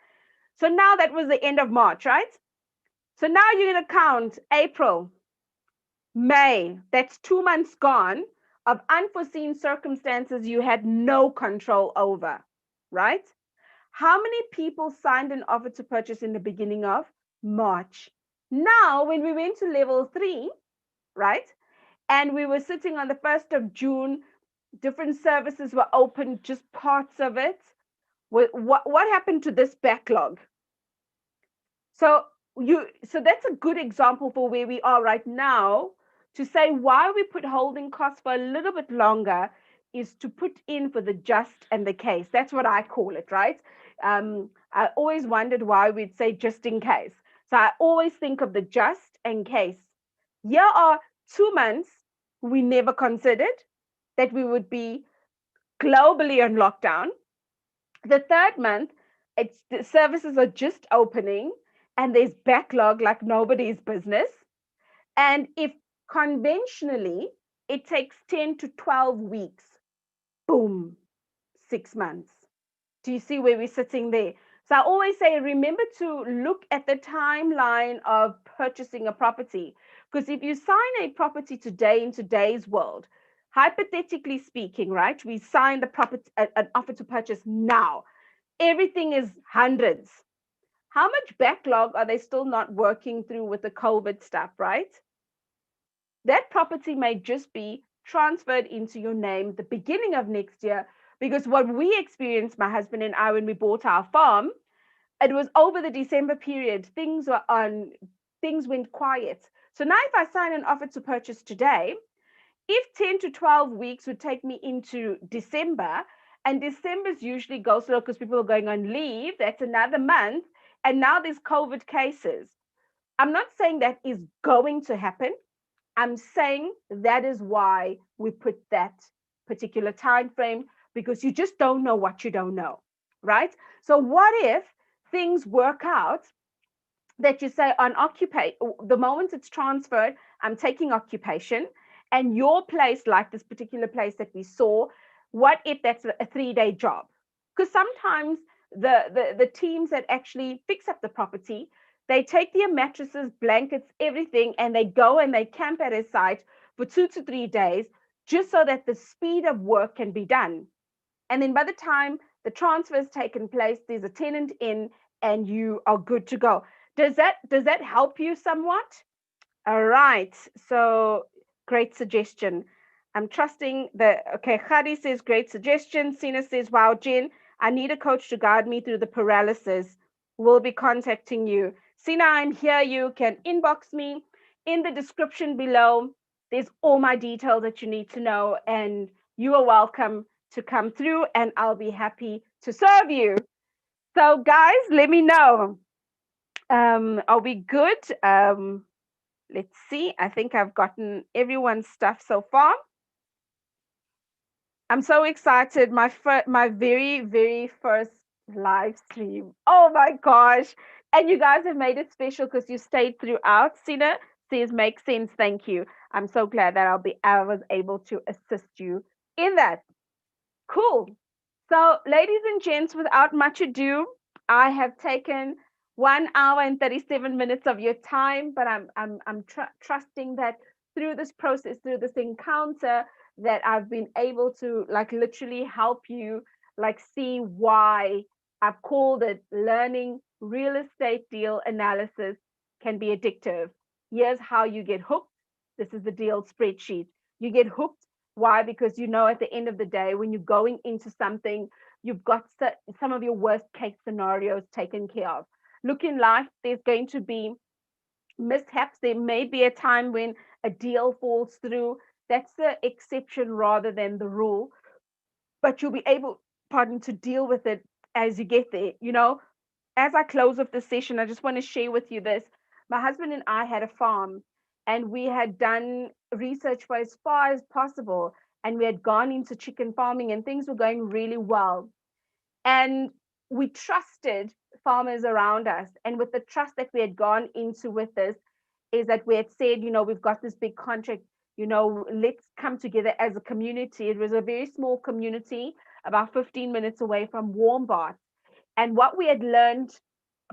So now that was the end of March, right? So now you're going to count April, May, that's 2 months gone of unforeseen circumstances you had no control over, right? How many people signed an offer to purchase in the beginning of March? Now, when we went to level 3, right, and we were sitting on the 1st of June, different services were open, just parts of it. What happened to this backlog? So that's a good example for where we are right now, to say why we put holding costs for a little bit longer is to put in for the just and the case. That's what I call it, right? I always wondered why we'd say just in case. So I always think of the just in case. Here are 2 months we never considered that we would be globally on lockdown. The third month, it's the services are just opening and there's backlog like nobody's business. And if conventionally it takes 10 to 12 weeks, boom, 6 months. Do you see where we're sitting there? So I always say, remember to look at the timeline of purchasing a property. Because if you sign a property today in today's world, hypothetically speaking, right, we sign the property, an offer to purchase now. Everything is hundreds. How much backlog are they still not working through with the COVID stuff, right? That property may just be transferred into your name the beginning of next year. Because what we experienced, my husband and I, when we bought our farm, it was over the December period. Things went quiet. So now if I sign an offer to purchase today, if 10 to 12 weeks would take me into December, and December's usually go slow because people are going on leave, that's another month, and now there's COVID cases. I'm not saying that is going to happen. I'm saying that is why we put that particular time frame, because you just don't know what you don't know, right? So what if things work out that you say on occupy the moment it's transferred, I'm taking occupation, and your place, like this particular place that we saw, what if that's a 3-day job? Because sometimes the teams that actually fix up the property, they take their mattresses, blankets, everything, and they go and they camp at a site for 2 to 3 days, just so that the speed of work can be done. And then by the time the transfer has taken place, there's a tenant in and you are good to go. Does that help you somewhat? All right. So great suggestion. I'm trusting that. Okay, Khadi says great suggestion. Sina says, wow, Jen, I need a coach to guide me through the paralysis. We'll be contacting you. Sina, I'm here. You can inbox me in the description below. There's all my details that you need to know, and you are welcome to come through, and I'll be happy to serve you. So, guys, let me know. Are we good? Let's see. I think I've gotten everyone's stuff so far. I'm so excited. My very, very first live stream. Oh my gosh. And you guys have made it special because you stayed throughout. Sina says makes sense. Thank you. I'm so glad that I was able to assist you in that. Cool. So, ladies and gents, without much ado, I have taken 1 hour and 37 minutes of your time, but I'm trusting that through this process, through this encounter, that I've been able to like literally help you like see why I've called it learning real estate deal analysis can be addictive. Here's how you get hooked. This is the deal spreadsheet. You get hooked. Why? Because you know at the end of the day, when you're going into something, you've got some of your worst case scenarios taken care of. Look, in life, there's going to be mishaps. There may be a time when a deal falls through. That's the exception rather than the rule. But you'll be able, pardon, to deal with it as you get there. As I close off the session, I just want to share with you this. My husband and I had a farm, and we had done research for as far as possible, and we had gone into chicken farming, and things were going really well. And we trusted farmers around us. And with the trust that we had gone into with this, is that we had said, we've got this big contract, let's come together as a community. It was a very small community, about 15 minutes away from Warmbath. And what we had learned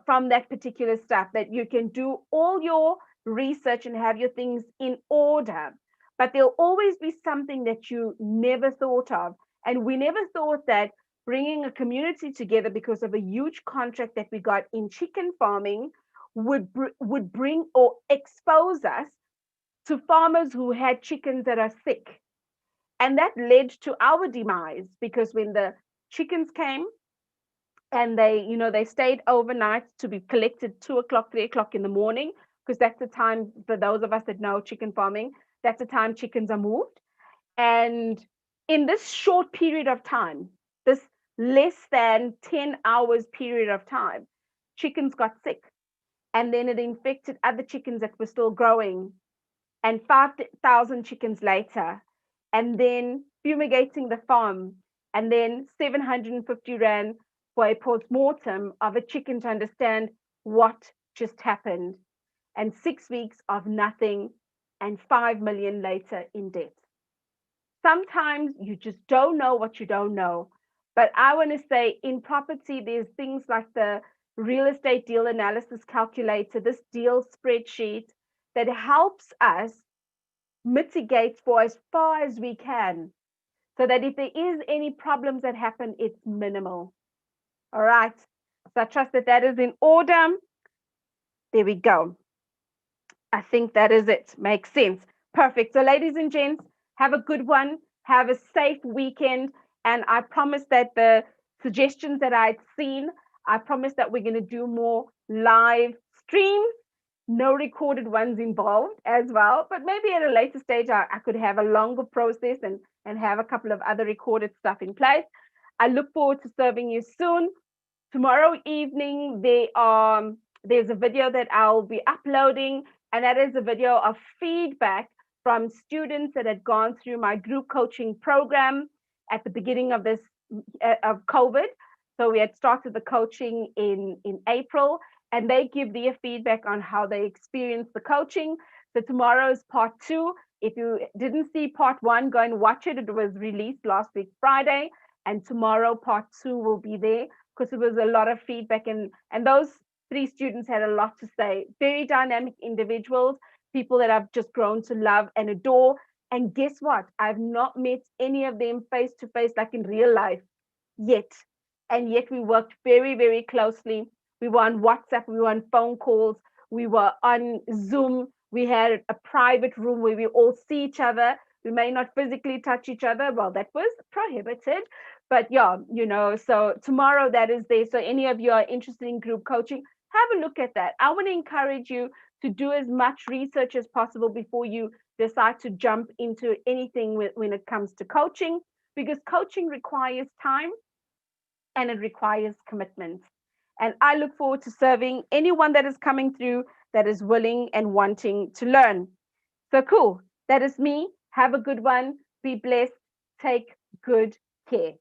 from that particular stuff, that you can do all your research and have your things in order, but there'll always be something that you never thought of. And we never thought that bringing a community together because of a huge contract that we got in chicken farming would bring or expose us to farmers who had chickens that are sick. And that led to our demise, because when the chickens came, and they stayed overnight to be collected 2 o'clock, 3 o'clock in the morning, because that's the time, for those of us that know chicken farming, that's the time chickens are moved. And In this short period of time, this less than 10 hours period of time, chickens got sick, and then it infected other chickens that were still growing, and 5,000 chickens later, and then fumigating the farm, and then 750 rand for a post-mortem of a chicken to understand what just happened, and 6 weeks of nothing, and 5 million later in debt. Sometimes you just don't know what you don't know. But I want to say in property, there's things like the real estate deal analysis calculator, this deal spreadsheet that helps us mitigate for as far as we can, so that if there is any problems that happen, it's minimal. All right. So I trust that that is in order. There we go. I think that is it. Makes sense. Perfect. So, ladies and gents, have a good one. Have a safe weekend. And I promise that the suggestions that I'd seen, I promise that we're going to do more live streams, no recorded ones involved as well. But maybe at a later stage, I could have a longer process and have a couple of other recorded stuff in place. I look forward to serving you soon. Tomorrow evening, there's a video that I'll be uploading, and that is a video of feedback from students that had gone through my group coaching program at the beginning of this of COVID. So we had started the coaching in April, and they give their feedback on how they experienced the coaching. So tomorrow is part 2. If you didn't see part 1, go and watch it. It was released last week Friday, and tomorrow part 2 will be there, because it was a lot of feedback, and those 3 students had a lot to say. Very dynamic individuals, people that I've just grown to love and adore. And guess what? I've not met any of them face to face, like in real life, yet. And yet we worked very, very closely. We were on WhatsApp, we were on phone calls, we were on Zoom. We had a private room where we all see each other. We may not physically touch each other. Well, that was prohibited. But yeah, so tomorrow that is there. So any of you are interested in group coaching, have a look at that. I want to encourage you to do as much research as possible before you decide to jump into anything when it comes to coaching, because coaching requires time and it requires commitment. And I look forward to serving anyone that is coming through that is willing and wanting to learn. So cool. That is me. Have a good one. Be blessed. Take good care.